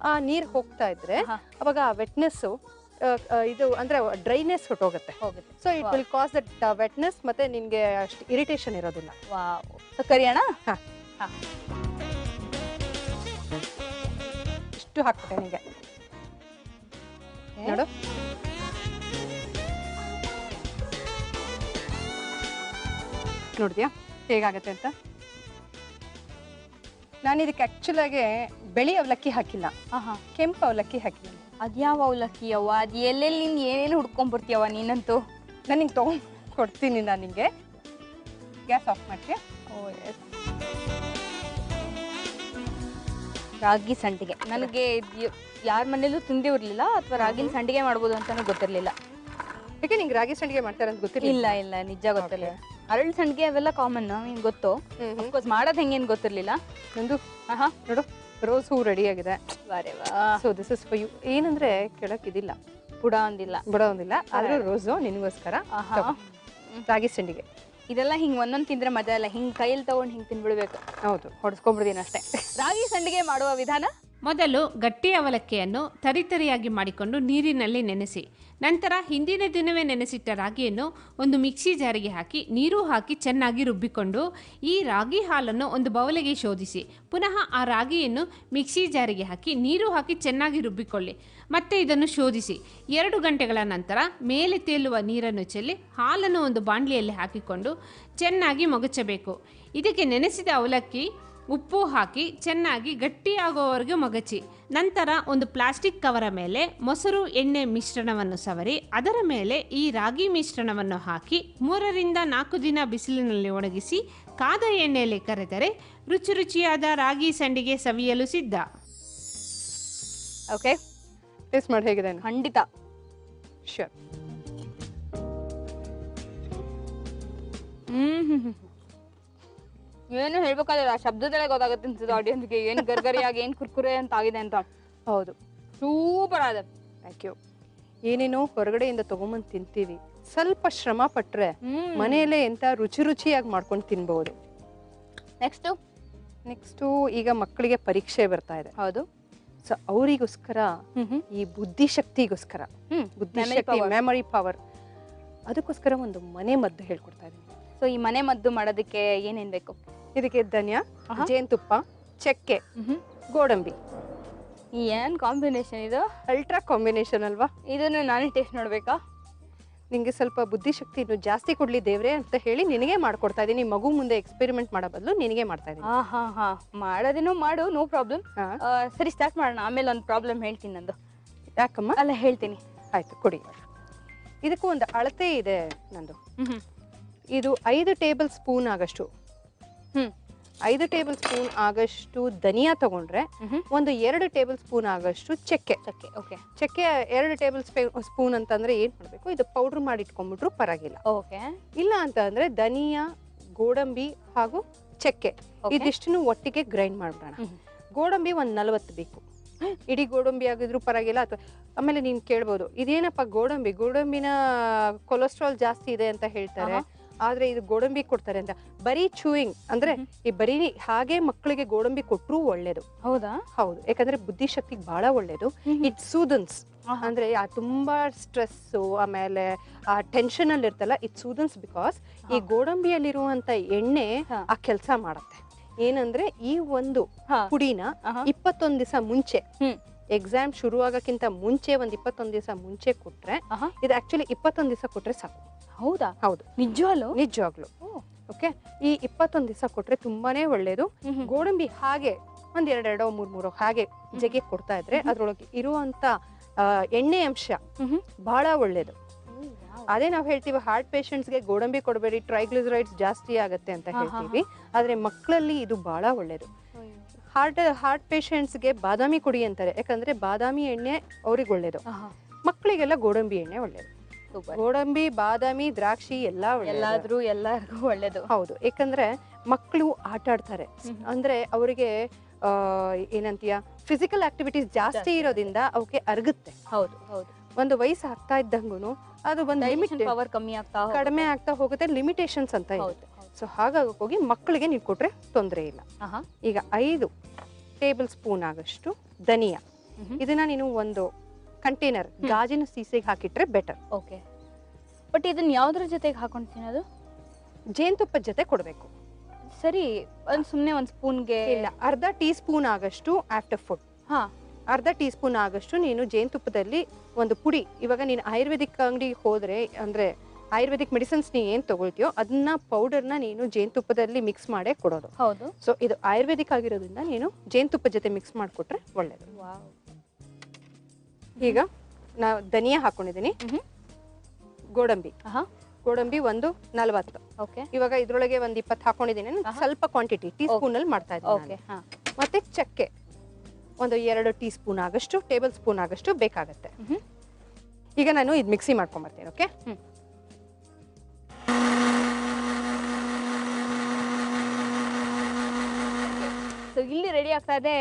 ಆ ನೀರ್ ಹೋಗ್ತಾ ಇದ್ರೆ ಅವಾಗ ಆ ವೆಟ್ನೆಸ್ ಇದು ಅಂದ್ರೆ ಡ್ರೈನೆಸ್ ಹೊಟ್ಟೋಗುತ್ತೆ. So it will cause that wetness, ಮತ್ತೆ ನಿನ್ಗೆ ಅಷ್ಟು ಇರಿಟೇಷನ್ ಇರೋದಿಲ್ಲ. ಕರಿಯೋಣ. ಇಷ್ಟು ಹಾಕ್ಬಿಟ್ಟೆ ನಿಂಗೆ ನೋಡು. ನೋಡಿದ್ಯಾ ಹೇಗಾಗತ್ತೆ ಅಂತ? ನಾನು ಇದಕ್ಕೆ ಆಕ್ಚುಲ್ ಆಗಿ ಬಿಳಿ ಅವಲಕ್ಕಿ ಹಾಕಿಲ್ಲ, ಕೆಂಪು ಅವಲಕ್ಕಿ ಹಾಕಿಲ್ಲ. ಅದ್ಯಾವ ಅವಲಕ್ಕಿ ಅವ್ವ? ಅದು ಎಲ್ಲೆಲ್ಲಿ ನೀನು ಏನೇನು ಹುಡ್ಕೊಂಡ್ಬರ್ತೀಯವ ನೀನಂತೂ. ನಾನು ನಿಂಗೆ ತೊಗೊಂಡು ಕೊಡ್ತೀನಿ. ನಾನು ನಿಂಗೆ ಗ್ಯಾಸ್ ಆಫ್ ಮಾಡ್ತೀಯ? ಓ ಎಸ್. ರಾಗಿ ಸಂಡಿಗೆ ನನಗೆ ಯಾರ ಮನೇಲೂ ತಿಂದಿರಲಿಲ್ಲ, ಅಥವಾ ರಾಗಿನ ಸಂಡಿಗೆ ಮಾಡ್ಬೋದು ಅಂತಾನೂ ಗೊತ್ತಿರಲಿಲ್ಲ. ಯಾಕೆ ನಿಂಗೆ ರಾಗಿ ಸಂಡಿಗೆ ಮಾಡ್ತಾರೆ ಅಂತ ಗೊತ್ತಿರಲಿಲ್ಲ? ಇಲ್ಲ, ನಿಜ ಗೊತ್ತಿಲ್ಲ. ಅರಳು ಸಂಡಿಗೆ ಅವೆಲ್ಲ ಕಾಮನ್, ನಿಂಗೆ ಗೊತ್ತು. ಅಫ್ಕೋರ್ಸ್ ಮಾಡೋದು ಹೆಂಗೇನು ಗೊತ್ತಿರಲಿಲ್ಲ ನಂದು. ನೋಡು, ರೋಸ್ ಹೂ ರೆಡಿ ಆಗಿದೆ. So this is for you. ಏನಂದ್ರೆ ಕೆಳಕ್ ಇದಿಲ್ಲ, ಬುಡ ಒಂದಿಲ್ಲ, ಆದ್ರೂ ರೋಸು ನಿನಗೋಸ್ಕರ. ರಾಗಿ ಸಂಡಿಗೆ ಇದೆಲ್ಲ ಹಿಂಗೆ ಒಂದೊಂದು ತಿಂದ್ರೆ ಮಜಾ ಇಲ್ಲ, ಹಿಂಗೆ ಕೈಯಲ್ಲಿ ತಗೊಂಡು ಹಿಂಗೆ ತಿನ್ಬಿಡ್ಬೇಕು. ಹೌದು, ಹೊಡ್ಸ್ಕೊಂಡ್ಬಿಡ್ತೀನಿ ಅಷ್ಟೇ. ರಾಗಿ ಸಂಡಿಗೆ ಮಾಡುವ ವಿಧಾನ: ಮೊದಲು ಗಟ್ಟಿ ಅವಲಕ್ಕಿಯನ್ನು ತರಿತರಿಯಾಗಿ ಮಾಡಿಕೊಂಡು ನೀರಿನಲ್ಲಿ ನೆನೆಸಿ, ನಂತರ ಹಿಂದಿನ ದಿನವೇ ನೆನೆಸಿಟ್ಟ ರಾಗಿಯನ್ನು ಒಂದು ಮಿಕ್ಸಿ ಜಾರಿಗೆ ಹಾಕಿ ನೀರು ಹಾಕಿ ಚೆನ್ನಾಗಿ ರುಬ್ಬಿಕೊಂಡು ಈ ರಾಗಿ ಹಾಲನ್ನು ಒಂದು ಬೌಲಿಗೆ ಶೋಧಿಸಿ, ಪುನಃ ಆ ರಾಗಿಯನ್ನು ಮಿಕ್ಸಿ ಜಾರಿಗೆ ಹಾಕಿ ನೀರು ಹಾಕಿ ಚೆನ್ನಾಗಿ ರುಬ್ಬಿಕೊಳ್ಳಿ. ಮತ್ತೆ ಇದನ್ನು ಶೋಧಿಸಿ 2 ಗಂಟೆಗಳ ನಂತರ ಮೇಲೆ ತೇಲುವ ನೀರನ್ನು ಚೆಲ್ಲಿ ಹಾಲನ್ನು ಒಂದು ಬಾಣಲಿಯಲ್ಲಿ ಹಾಕಿಕೊಂಡು ಚೆನ್ನಾಗಿ ಮಗುಚಬೇಕು. ಇದಕ್ಕೆ ನೆನೆಸಿದ ಅವಲಕ್ಕಿ ಉಪ್ಪು ಹಾಕಿ ಚೆನ್ನಾಗಿ ಗಟ್ಟಿಯಾಗುವವರೆಗೆ ಮಗಚಿ, ನಂತರ ಒಂದು ಪ್ಲಾಸ್ಟಿಕ್ ಕವರ ಮೇಲೆ ಮೊಸರು ಎಣ್ಣೆ ಮಿಶ್ರಣವನ್ನು ಸವರಿ ಅದರ ಮೇಲೆ ಈ ರಾಗಿ ಮಿಶ್ರಣವನ್ನು ಹಾಕಿ 3 ರಿಂದ 4 ದಿನ ಬಿಸಿಲಿನಲ್ಲಿ ಒಣಗಿಸಿ ಕಾದ ಎಣ್ಣೆಯಲ್ಲಿ ಕರೆದರೆ ರುಚಿ ರುಚಿಯಾದ ರಾಗಿ ಸಂಡಿಗೆ ಸವಿಯಲು ಸಿದ್ಧ. ಓಕೆ, ಟೇಸ್ಟ್ ಮಾಡಿ ಹೇಗಿದೆ? ಖಂಡಿತ ಶ್ಯೂರ್. ಏನು ಹೇಳ್ಬೇಕಾದ್ರೆ ಆ ಶಬ್ದದಲ್ಲೇ ಗೊತ್ತಾಗುತ್ತೆ ಅನ್ಸುತ್ತೆ ಆಡಿಯನ್ಸ್ಗೆ ಏನು ಗರ್ಗರಿಯಾಗಿ ಏನು ಕುರ್ಕುರೆ ಅಂತ ಆಗಿದೆ ಅಂತ. ಹೌದು, ಸೂಪರ್ ಆದ. Thank you. ಏನೇನೋ ಹೊರಗಡೆಯಿಂದ ತಗೊಂಬಂದು ತಿಂತೀವಿ, ಸ್ವಲ್ಪ ಶ್ರಮ ಪಟ್ರೆ ಮನೆಯಲ್ಲೇ ಎಂತ ರುಚಿಯಾಗಿ ಮಾಡ್ಕೊಂಡು ತಿನ್ಬಹುದು. ನೆಕ್ಸ್ಟು ಈಗ ಮಕ್ಕಳಿಗೆ ಪರೀಕ್ಷೆ ಬರ್ತಾ ಇದೆ. ಹೌದು. ಸೊ ಅವರಿಗೋಸ್ಕರ ಈ ಬುದ್ಧಿಶಕ್ತಿಗೋಸ್ಕರ, ಬುದ್ಧಿಶಕ್ತಿ, ಮೆಮೊರಿ ಪವರ್, ಅದಕ್ಕೋಸ್ಕರ ಒಂದು ಮನೆ ಮದ್ದು ಹೇಳ್ಕೊಡ್ತಾ ಇದ್ದೀನಿ. ಸೊ ಈ ಮನೆ ಮದ್ದು ಮಾಡೋದಕ್ಕೆ ಏನೇನು ಬೇಕು? ಇದಕ್ಕೆ ಧನ್ಯ, ಜೇನುತುಪ್ಪ, ಚಕ್ಕೆ, ಗೋಡಂಬಿ. ಏನು ಕಾಂಬಿನೇಷನ್ ಇದು! ಅಲ್ಟ್ರಾ ಕಾಂಬಿನೇಷನ್ ಅಲ್ವಾ? ಇದನ್ನು ನಾನೇ ಟೇಸ್ಟ್ ನೋಡ್ಬೇಕಾ? ನಿಂಗೆ ಸ್ವಲ್ಪ ಬುದ್ಧಿಶಕ್ತಿ ಇನ್ನು ಜಾಸ್ತಿ ಕೊಡ್ಲಿ ದೇವ್ರೆ ಅಂತ ಹೇಳಿ ನಿನಗೆ ಮಾಡ್ಕೊಡ್ತಾ ಇದ್ದೀನಿ. ಮಗು ಮುಂದೆ ಎಕ್ಸ್ಪೆರಿಮೆಂಟ್ ಮಾಡೋ ಬದಲು ನಿನಗೆ ಮಾಡ್ತಾ ಇದ್ದೀನಿ. ಮಾಡೋದೇನೋ ಮಾಡು, ನೋ ಪ್ರಾಬ್ಲಮ್. ಸರಿ, ಸ್ಟಾರ್ಟ್ ಮಾಡೋಣ. ಆಮೇಲೆ ಒಂದು ಪ್ರಾಬ್ಲಮ್ ಹೇಳ್ತೀನಿ ನಂದು. ಯಾಕಮ್ಮ? ಅಲ್ಲ, ಹೇಳ್ತೀನಿ. ಆಯ್ತು, ಕೊಡಿ. ಇದಕ್ಕೂ ಒಂದು ಅಳತೆ ಇದೆ ನಂದು. ಇದು 5 ಟೇಬಲ್ ಸ್ಪೂನ್ ಆಗಷ್ಟು 5 ಟೇಬಲ್ ಸ್ಪೂನ್ ಆಗಷ್ಟು ಧನಿಯಾ ತಗೊಂಡ್ರೆ ಒಂದು 2 ಟೇಬಲ್ ಸ್ಪೂನ್ ಆಗಷ್ಟು ಚಕ್ಕೆ. ಓಕೆ, ಚಕ್ಕೆ 2 ಟೇಬಲ್ ಸ್ಪೂನ್ ಅಂತಂದ್ರೆ ಏನ್ ಮಾಡ್ಬೇಕು, ಇದು ಪೌಡರ್ ಮಾಡಿ ಇಟ್ಕೊಂಡ್ಬಿಟ್ರು ಪರವಾಗಿಲ್ಲ. ಓಕೆ, ಇಲ್ಲ ಅಂತ ಅಂದ್ರೆ ಧನಿಯಾ, ಗೋಡಂಬಿ ಹಾಗೂ ಚಕ್ಕೆ ಇದಿಷ್ಟನ್ನು ಒಟ್ಟಿಗೆ ಗ್ರೈಂಡ್ ಮಾಡ್ಬಿಡೋಣ. ಗೋಡಂಬಿ ಒಂದು 40 ಬೇಕು. ಇಡೀ ಗೋಡಂಬಿ ಆಗಿದ್ರು ಪರವಾಗಿಲ್ಲ. ಅಥವಾ ಆಮೇಲೆ ನೀನ್ ಕೇಳ್ಬೋದು, ಇದೇನಪ್ಪ ಗೋಡಂಬಿನ ಕೊಲೆಸ್ಟ್ರಾಲ್ ಜಾಸ್ತಿ ಇದೆ ಅಂತ ಹೇಳ್ತಾರೆ, ಆದ್ರೆ ಇದು ಗೋಡಂಬಿ ಕೊಡ್ತಾರೆ ಅಂತ. ಬರೀ ಚೂಯಿಂಗ್ ಅಂದ್ರೆ ಈ ಬರೀ ಹಾಗೆ ಮಕ್ಕಳಿಗೆ ಗೋಡಂಬಿ ಕೊಟ್ಟರು ಒಳ್ಳೇದು. ಹೌದಾ? ಹೌದು, ಯಾಕಂದ್ರೆ ಬುದ್ಧಿಶಕ್ತಿಗೆ ಬಹಳ ಒಳ್ಳೇದು. ಇಟ್ ಸೂದನ್ಸ್ ಅಂದ್ರೆ ತುಂಬಾ ಸ್ಟ್ರೆಸ್ ಆಮೇಲೆ ಆ ಟೆನ್ಷನ್ ಅಲ್ಲಿ ಇರ್ತಲ್ಲ, ಇಟ್ ಸೂದನ್ಸ್ ಬಿಕಾಸ್ ಈ ಗೋಡಂಬಿಯಲ್ಲಿರುವಂತ ಎಣ್ಣೆ ಆ ಕೆಲಸ ಮಾಡತ್ತೆ. ಏನಂದ್ರೆ ಈ ಒಂದು ಪುಡಿನ 21 ದಿವಸ ಮುಂಚೆ, ಎಕ್ಸಾಮ್ ಶುರು ಆಗಕ್ಕಿಂತ ಮುಂಚೆ ಒಂದ್ 21 ದಿವಸ ಮುಂಚೆ ಕೊಟ್ರೆ, ಇದು ಆಕ್ಚುಲಿ 21 ದಿವಸ ಕೊಟ್ರೆ ಸಾಕು. ಹೌದಾ? ಹೌದು, ನಿಜವಾಗ್ಲು. ಓಕೆ, ಈ 21 ದಿವಸ ಕೊಟ್ರೆ ತುಂಬಾನೇ ಒಳ್ಳೇದು. ಗೋಡಂಬಿ ಹಾಗೆ ಒಂದ್ 2-3 ಹಾಗೆ ಜಗ್ಗೆ ಕೊಡ್ತಾ ಇದ್ರೆ ಅದ್ರೊಳಗೆ ಇರುವಂತ ಎಣ್ಣೆ ಅಂಶ ಬಹಳ ಒಳ್ಳೇದು. ಅದೇ ನಾವು ಹೇಳ್ತೀವಿ ಹಾರ್ಟ್ ಪೇಷಂಟ್ಸ್ಗೆ ಗೋಡಂಬಿ ಕೊಡಬೇಡಿ, ಟ್ರೈಗ್ಲಿಸರೈಡ್ಸ್ ಜಾಸ್ತಿ ಆಗತ್ತೆ ಅಂತ ಹೇಳ್ತೀವಿ. ಆದ್ರೆ ಮಕ್ಕಳಲ್ಲಿ ಇದು ಬಹಳ ಒಳ್ಳೇದು. ಹಾರ್ಟ್ ಪೇಷಂಟ್ಸ್ಗೆ ಬಾದಾಮಿ ಕೊಡಿ ಅಂತಾರೆ, ಯಾಕಂದ್ರೆ ಬಾದಾಮಿ ಎಣ್ಣೆ ಅವ್ರಿಗೆ ಒಳ್ಳೇದು. ಮಕ್ಕಳಿಗೆಲ್ಲ ಗೋಡಂಬಿ ಎಣ್ಣೆ ಒಳ್ಳೇದು. ಗೋಡಂಬಿ, ಬಾದಾಮಿ, ದ್ರಾಕ್ಷಿ ಎಲ್ಲರಿಗೂ ಒಳ್ಳೇದು. ಹೌದು, ಯಾಕಂದ್ರೆ ಮಕ್ಕಳು ಆಟ ಆಡ್ತಾರೆ ಅಂದ್ರೆ ಅವರಿಗೆ ಏನಂತೀಯ ಫಿಸಿಕಲ್ ಆಕ್ಟಿವಿಟೀಸ್ ಜಾಸ್ತಿ ಇರೋದ್ರಿಂದ ಅವಕ್ಕೆ ಅರಗುತ್ತೆ. ಹೌದು ಹೌದು. ಒಂದು ವಯಸ್ಸು ಆಗ್ತಾ ಇದ್ದಂಗೂ ಅದು ಒಂದು ಲಿಮಿಟ್ ಪವರ್ ಕಡಿಮೆ ಆಗ್ತಾ ಹೋಗುತ್ತೆ, ಲಿಮಿಟೇಷನ್ಸ್ ಅಂತ ಇರುತ್ತೆ. ಸೊ ಹಾಗಾಗಿ ಹೋಗಿ ಮಕ್ಕಳಿಗೆ ನೀವು ಕೊಟ್ರೆ ತೊಂದರೆ ಇಲ್ಲ. ಈಗ 5 ಟೇಬಲ್ ಸ್ಪೂನ್ ಆಗಷ್ಟು ಧನಿಯಾ, ಇದನ್ನ ನೀನು ಒಂದು ಕಂಟೈನರ್ ಗಾಜಿನ ಸೀಸೆಗೆ ಹಾಕಿಟ್ರೆ ಬೆಟರ್. ಓಕೆ, ಬಟ್ ಇದನ್ನ ಯಾವ್ದ್ರ ಜೊತೆಗೆ ಹಾಕೊಂಡು ತಿನ್ನೋದು? ಜೇನುತುಪ್ಪದ ಜೊತೆ ಕೊಡಬೇಕು. ಸರಿ, ಸುಮ್ಮನೆ ಒಂದು ಸ್ಪೂನ್ಗೆ ಇಲ್ಲ, ಅರ್ಧ ಟೀ ಸ್ಪೂನ್ ಆಗಷ್ಟು ಆಫ್ಟರ್ ಫುಡ್. ಅರ್ಧ ಟೀ ಸ್ಪೂನ್ ಆಗಷ್ಟು ನೀನು ಜೇನುತುಪ್ಪದಲ್ಲಿ ಒಂದು ಪುಡಿ, ಇವಾಗ ನೀನು ಆಯುರ್ವೇದಿಕ್ ಅಂಗಡಿಗೆ ಹೋದ್ರೆ ಅಂದ್ರೆ ಆಯುರ್ವೇದಿಕ್ ಮೆಡಿಸಿನ್ಸ್ ನೀ ಏನ್ ತಗೊಳ್ತೀಯೋ ಅದನ್ನ ಪೌಡರ್ನ ನೀನು ಜೇನುತುಪ್ಪದಲ್ಲಿ ಮಿಕ್ಸ್ ಮಾಡೇ ಕೊಡೋದು. ಹೌದು. ಸೊ ಇದು ಆಯುರ್ವೇದಿಕ್ ಆಗಿರೋದ್ರಿಂದ ನೀನು ಜೇನುತುಪ್ಪದ ಜೊತೆ ಮಿಕ್ಸ್ ಮಾಡಿಕೊಟ್ರೆ ಒಳ್ಳೇದು. ಈಗ ನಾವು ಧನಿಯಾ ಹಾಕೊಂಡಿದ್ದೀನಿ, ಗೋಡಂಬಿ ಒಂದು 40. ಓಕೆ, ಇವಾಗ ಇದ್ರೊಳಗೆ ಒಂದು 20 ಹಾಕೊಂಡಿದ್ದೀನಿ. ಸ್ವಲ್ಪ ಕ್ವಾಂಟಿಟಿ ಟೀ ಸ್ಪೂನ್ ಅಲ್ಲಿ ಮಾಡ್ತಾ ಇದ್ದೀನಿ. ಮತ್ತೆ ಚಕ್ಕೆ ಒಂದು 2 ಟೀ ಸ್ಪೂನ್ ಆಗಷ್ಟು, ಟೇಬಲ್ ಸ್ಪೂನ್ ಆಗಷ್ಟು ಬೇಕಾಗತ್ತೆ. ಈಗ ನಾನು ಇದು ಮಿಕ್ಸಿ ಮಾಡ್ಕೊಂಡ್ಬರ್ತೀನಿ. ಓಕೆ, ಸೊ ಇಲ್ಲಿ ರೆಡಿ ಆಗ್ತಾ ಇದೆ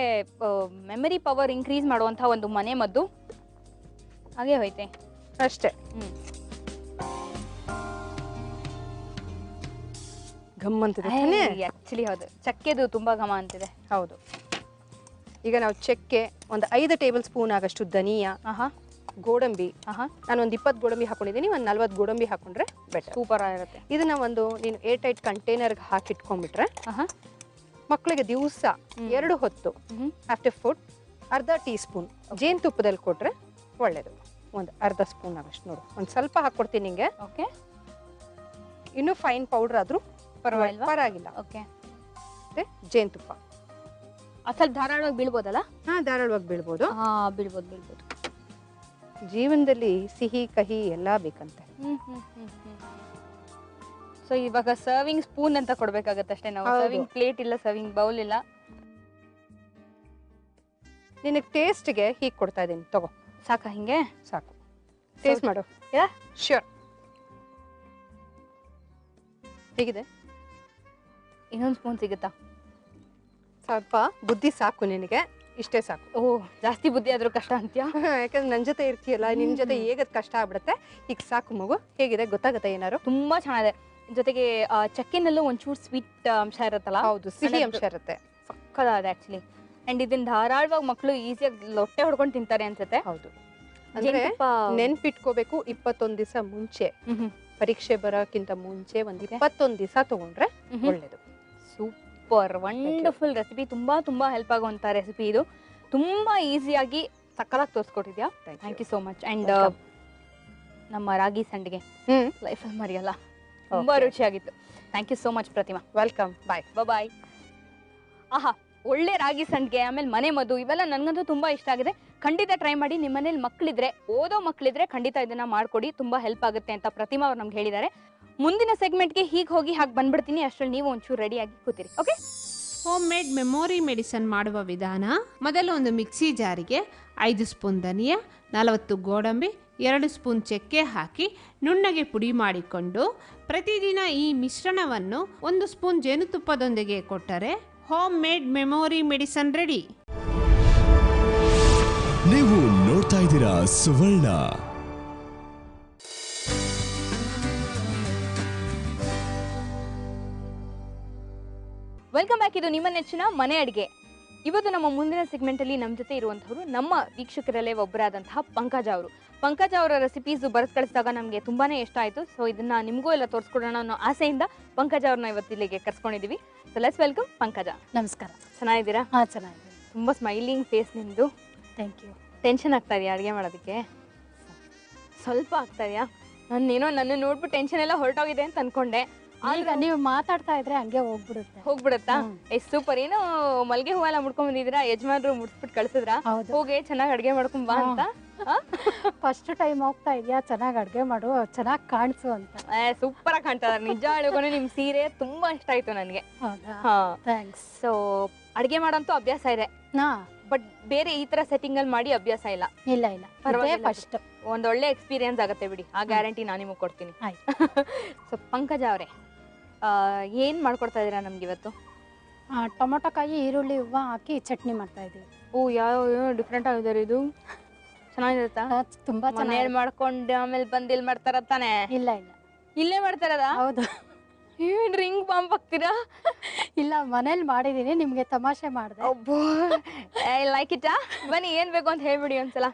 ಮೆಮರಿ ಪವರ್ ಇನ್ಕ್ರೀಸ್ ಮಾಡುವಂತ ಒಂದು ಮನೆ ಮದ್ದು. ಹಾಗೆ ಹೋಯ್ತೆ ಅಷ್ಟೇ. ಘಮ್ ಅಂತಿದೆ. ಆಕ್ಚುಲಿ ಹೌದು, ಚಕ್ಕೆದು ತುಂಬಾ ಘಮ ಅಂತಿದೆ. ಹೌದು. ಈಗ ನಾವು ಚಕ್ಕೆ ಒಂದು 5 ಟೇಬಲ್ ಸ್ಪೂನ್ ಆಗಷ್ಟು ಧನಿಯಾ, ಗೋಡಂಬಿ, ನಾನು ಒಂದು 20 ಗೋಡಂಬಿ ಹಾಕೊಂಡಿದ್ದೀನಿ, ಒಂದು 40 ಗೋಡಂಬಿ ಹಾಕೊಂಡ್ರೆ ಬೆಟರ್, ಸೂಪರ್ ಆಗಿರುತ್ತೆ. ಇದನ್ನ ನೀನು ಏರ್ ಟೈಟ್ ಕಂಟೈನರ್ಗೆ ಹಾಕಿಟ್ಕೊಂಡ್ಬಿಟ್ರೆ ಮಕ್ಕಳಿಗೆ ದಿವಸ 2 ಹೊತ್ತು ಆಫ್ಟರ್ ಫುಡ್ ಅರ್ಧ ಟೀ ಸ್ಪೂನ್ ಜೇನುತುಪ್ಪದಲ್ಲಿ ಕೊಟ್ರೆ ಒಳ್ಳೇದು. ಒಂದು ಅರ್ಧ ಸ್ಪೂನ್ ಆಗಷ್ಟು ನೋಡು, ಒಂದು ಸ್ವಲ್ಪ ಹಾಕೊಡ್ತೀನಿ ನಿಂಗೆ. ಓಕೆ, ಇನ್ನು ಫೈನ್ ಪೌಡರ್ ಆದ್ರೂ ಪರವಾಗಿಲ್ಲ. ಓಕೆ, ಜೇನುತುಪ್ಪ ಸ್ವಲ್ಪ ಧಾರಾಳವಾಗಿ ಬೀಳ್ಬೋದಲ್ಲ? ಧಾರಾಳವಾಗಿ ಬೀಳ್ಬೋದು. ಬೀಳ್ಬೋದು. ಜೀವನದಲ್ಲಿ ಸಿಹಿ ಕಹಿ ಎಲ್ಲ ಬೇಕಂತೆ. ಸೊ ಇವಾಗ ಸರ್ವಿಂಗ್ ಸ್ಪೂನ್ ಅಂತ ಕೊಡ್ಬೇಕಾಗತ್ತೆ ಅಷ್ಟೇ ನಾವು. ಸರ್ವಿಂಗ್ ಪ್ಲೇಟ್ ಇಲ್ಲ, ಸರ್ವಿಂಗ್ ಬೌಲ್ ಇಲ್ಲ. ನಿನಗೆ ಟೇಸ್ಟ್ಗೆ ಹೀಗೆ ಕೊಡ್ತಾ ಇದ್ದೀನಿ, ತಗೋ. ಸಾಕಾ? ಹಿಂಗೆ ಸಾಕು. ಟೇಸ್ಟ್ ಮಾಡು. ಶ್ಯೂರ್. ಹೇಗಿದೆ? ಇನ್ನೊಂದು ಸ್ಪೂನ್ ಸಿಗುತ್ತಾ? ಸ್ವಲ್ಪ ಬುದ್ಧಿ ಸಾಕು ನಿನಗೆ, ಇಷ್ಟೇ ಸಾಕು. ಜಾಸ್ತಿ ಬುದ್ಧಿ ಆದ್ರೂ ಕಷ್ಟ ಅಂತೀಯಾ? ಯಾಕಂದ್ರೆ ನನ್ನ ಜೊತೆ ಇರ್ತೀಯಲ್ಲ, ನಿನ್ ಜೊತೆ ಹೇಗದ್ ಕಷ್ಟ ಆಗ್ಬಿಡುತ್ತೆ. ಈಗ ಸಾಕು ಮಗು. ಹೇಗಿದೆ ಗೊತ್ತಾಗತ್ತೆ ಏನಾರು? ತುಂಬಾ ಚೆನ್ನಾಗಿದೆ. ಜೊತೆಗೆ ಚಕ್ಕೆನಲ್ಲೂ ಒಂಚೂರು ಸ್ವೀಟ್ ಅಂಶ ಇರುತ್ತಲ್ಲ? ಹೌದು, ಸಿಹಿ ಅಂಶ ಇರುತ್ತೆ. ಸಕ್ಕದಾಗಿದೆ ಆಕ್ಚುಲಿ. ಅಂಡ್ ಇದನ್ನ ಧಾರಾಳವಾಗಿ ಮಕ್ಕಳು ಈಸಿಯಾಗಿ ಲೊಟ್ಟೆ ಹೊಡ್ಕೊಂಡು ತಿಂತಾರೆ ಅನ್ಸುತ್ತೆ. ಹೌದು, ಅಂದ್ರೆ ನೆನ್ಪಿಟ್ಕೋಬೇಕು, 21 ದಿವಸ ಮುಂಚೆ, ಪರೀಕ್ಷೆ ಬರೋಕ್ಕಿಂತ ಮುಂಚೆ ಒಂದು 21 ದಿವಸ ತಗೊಂಡ್ರೆ ಒಳ್ಳೇದು. Super wonderful recipe. ತುಂಬಾ ಹೆಲ್ಪ್ ಆಗುವಂತ ರೆಸಿಪಿ ಇದು. ತುಂಬಾ ಈಸಿಯಾಗಿ ಸಕ್ಕಲಾಗಿ ತೋರಿಸ್ಕೊಟ್ಟಿದ್ಯಾ. Thank you so much. And ನಮ್ಮ ರಾಗಿ ಸಂಡಿಗೆ ಲೈಫಲ್ಲಿ ಮರೆಯಲ್ಲ, ತುಂಬಾ ರುಚಿಯಾಗಿತ್ತು. Thank you so much Prathima. Welcome. Bye. ಆಹಾ, ಒಳ್ಳೆ ರಾಗಿ ಸಂಡಿಗೆ, ಆಮೇಲೆ ಮನೆ ಮದ್ದು, ಇವೆಲ್ಲ ನನಗಂತೂ ತುಂಬಾ ಇಷ್ಟ ಆಗಿದೆ. ಖಂಡಿತ ಟ್ರೈ ಮಾಡಿ. ನಿಮ್ಮ ಮನೇಲಿ ಮಕ್ಕಳಿದ್ರೆ, ಓದೋ ಮಕ್ಕಳಿದ್ರೆ ಖಂಡಿತ ಇದನ್ನ ಮಾಡ್ಕೊಡಿ, ತುಂಬಾ ಹೆಲ್ಪ್ ಆಗುತ್ತೆ ಅಂತ ಪ್ರತಿಮಾ ಅವ್ರು ನಮ್ಗೆ ಹೇಳಿದ್ದಾರೆ. ಮುಂದಿನ ಸೆಗ್ಮೆಂಟ್ಗೆ ಹೀಗೆ ಹೋಗಿ ಹಾಗೆ ಬಂದ್ಬಿಡ್ತೀನಿ. ಅಷ್ಟರಲ್ಲಿ ನೀವು ಒಂಚೂರು ರೆಡಿಯಾಗಿ ಕೂತಿರಿ. Okay, home made memory medicine ಮಾಡುವ ವಿಧಾನ. ಮೊದಲು ಒಂದು ಮಿಕ್ಸಿ ಜಾರಿಗೆ 5 ಸ್ಪೂನ್ ಧನಿಯಾ, 40 ಗೋಡಂಬಿ, 2 ಸ್ಪೂನ್ ಚಕ್ಕೆ ಹಾಕಿ ನುಣ್ಣಗೆ ಪುಡಿ ಮಾಡಿಕೊಂಡು ಪ್ರತಿದಿನ ಈ ಮಿಶ್ರಣವನ್ನು 1 ಸ್ಪೂನ್ ಜೇನುತುಪ್ಪದೊಂದಿಗೆ ಕೊಟ್ಟರೆ home made memory medicine ready. ನೀವು ನೋಡ್ತಾ ಇದ್ದೀರಾ ಸುವರ್ಣ. Welcome back. ಇದು ನಿಮ್ಮ ನೆಚ್ಚಿನ ಮನೆ ಅಡುಗೆ. ಇವತ್ತು ನಮ್ಮ ಮುಂದಿನ ಸೆಗ್ಮೆಂಟಲ್ಲಿ ನಮ್ಮ ಜೊತೆ ಇರುವಂಥವ್ರು ನಮ್ಮ ವೀಕ್ಷಕರಲ್ಲೇ ಒಬ್ಬರಾದಂತಹ ಪಂಕಜ ಅವರು. ಪಂಕಜ ಅವರ ರೆಸಿಪೀಸು ಬರೆದು ಕಳಿಸಿದಾಗ ನಮಗೆ ತುಂಬಾ ಇಷ್ಟ ಆಯಿತು. ಸೊ ಇದನ್ನು ನಿಮಗೂ ಎಲ್ಲ ತೋರಿಸ್ಕೊಡೋಣ ಅನ್ನೋ ಆಸೆಯಿಂದ ಪಂಕಜ ಅವ್ರನ್ನ ಇವತ್ತು ಇಲ್ಲಿಗೆ ಕರ್ಸ್ಕೊಂಡಿದ್ದೀವಿ. So let's welcome Pankaja. ನಮಸ್ಕಾರ. ಚೆನ್ನಾಗಿದ್ದೀರಾ? ಹಾಂ, ಚೆನ್ನಾಗಿದೆ. ತುಂಬ ಸ್ಮೈಲಿಂಗ್ ಫೇಸ್ ನಿಮ್ಮದು. Thank you. ಟೆನ್ಷನ್ ಆಗ್ತಾ ಇದೆಯಾ ಅಡುಗೆ ಮಾಡೋದಕ್ಕೆ? ಸ್ವಲ್ಪ ಆಗ್ತಾ ಇದೆಯಾ? ನನ್ನ ನೋಡ್ಬಿಟ್ಟು ಟೆನ್ಷನ್ ಎಲ್ಲ ಹೊರಟೋಗಿದೆ ಅಂತ ಅನ್ಕೊಂಡೆ. ಈಗ ನೀವು ಮಾತಾಡ್ತಾ ಇದ್ರೆ ಹಂಗೆ ಹೋಗ್ಬಿಡುತ್ತಾ? ಎಷ್ಟು ಸೂಪರ್. ಏನೋ ಮಲ್ಗೆ ಹೂವೆಲ್ಲ ಮುಡ್ಕೊಂಡ್ ಬಂದಿದ್ದೀರಾ, ಯಜಮಾನ್ರು ಮುಡ್ಸ್ಬಿಟ್ಟು ಕಳ್ಸಿದ್ರ? ಹೋಗಿ ಚೆನ್ನಾಗಿ ಅಡ್ಗೆ ಮಾಡ್ಕೊಂಡ್ ಬಾ ಅಂತ. ಫಸ್ಟ್ ಟೈಮ್ ಹೋಗ್ತಾ ಇದೆಯಾ, ಚೆನ್ನಾಗಿ ಅಡ್ಗೆ ಮಾಡು, ಚೆನ್ನಾಗಿ ಕಾಣಿಸು ಅಂತ. ಸೂಪರ್ ಆಗಿ ಕಾಣ್ತದ. ನಿಜ ಹೇಳ್ಕೊಂಡು ನಿಮ್ ಸೀರೆ ತುಂಬಾ ಇಷ್ಟ ಆಯ್ತು ನನಗೆ. ಥ್ಯಾಂಕ್ಸ್. ಸೊ ಅಡ್ಗೆ ಮಾಡೋಂತೂ ಅಭ್ಯಾಸ ಇದೆ, ಬಟ್ ಬೇರೆ ಈ ತರ ಸೆಟ್ಟಿಂಗ್ ಅಲ್ಲಿ ಮಾಡಿ ಅಭ್ಯಾಸ ಇಲ್ಲ. ಇಲ್ಲ ಇಲ್ಲ, ಪರವಾಗಿಲ್ಲ. ಫಸ್ಟ್ ಒಂದೊಳ್ಳೆ ಎಕ್ಸ್ಪೀರಿಯನ್ಸ್ ಆಗತ್ತೆ ಬಿಡಿ, ಆ ಗ್ಯಾರಂಟಿ ನಾನು ನಿಮಗೆ ಕೊಡ್ತೀನಿ. ಸೊ ಪಂಕಜ ಅವರೇ, ಏನ್ ಮಾಡ್ಕೊಡ್ತಾ ಇದೀರಾ ನಮ್ಗೆ ಇವತ್ತು? ಟೊಮೊಟೊ ಕಾಯಿ, ಈರುಳ್ಳಿ, ಹೂವು ಹಾಕಿ ಚಟ್ನಿ ಮಾಡ್ತಾ ಇದೀವಿ. ಓ, ಯಾವ ಡಿಫ್ರೆಂಟ್ ಆಗಿದ್ದಾರೆ. ಇದು ಚೆನ್ನಾಗಿರುತ್ತಾ? ತುಂಬಾ ಮನೇಲಿ ಮಾಡ್ಕೊಂಡು ಆಮೇಲೆ ಬಂದು ಇಲ್ಲಿ ಮಾಡ್ತಾರ ತಾನೆ? ಇಲ್ಲ ಇಲ್ಲ, ಇಲ್ಲೇ ಮಾಡ್ತಾರದ? ಹೌದು. ಏನ್ ರಿಂಗ್ ಬಾಂಬ್ ಹಾಕ್ತೀರಾ? ಇಲ್ಲ, ಮನೇಲಿ ಮಾಡಿದೀನಿ, ನಿಮ್ಗೆ ತಮಾಷೆ ಮಾಡಿದೆ. ಒಬ್ಬೋ, ಲೈಕ್ ಇಟ್. ಬನ್ನಿ, ಏನ್ ಬೇಕು ಅಂತ ಹೇಳ್ಬಿಡಿ ಒಂದ್ಸಲ.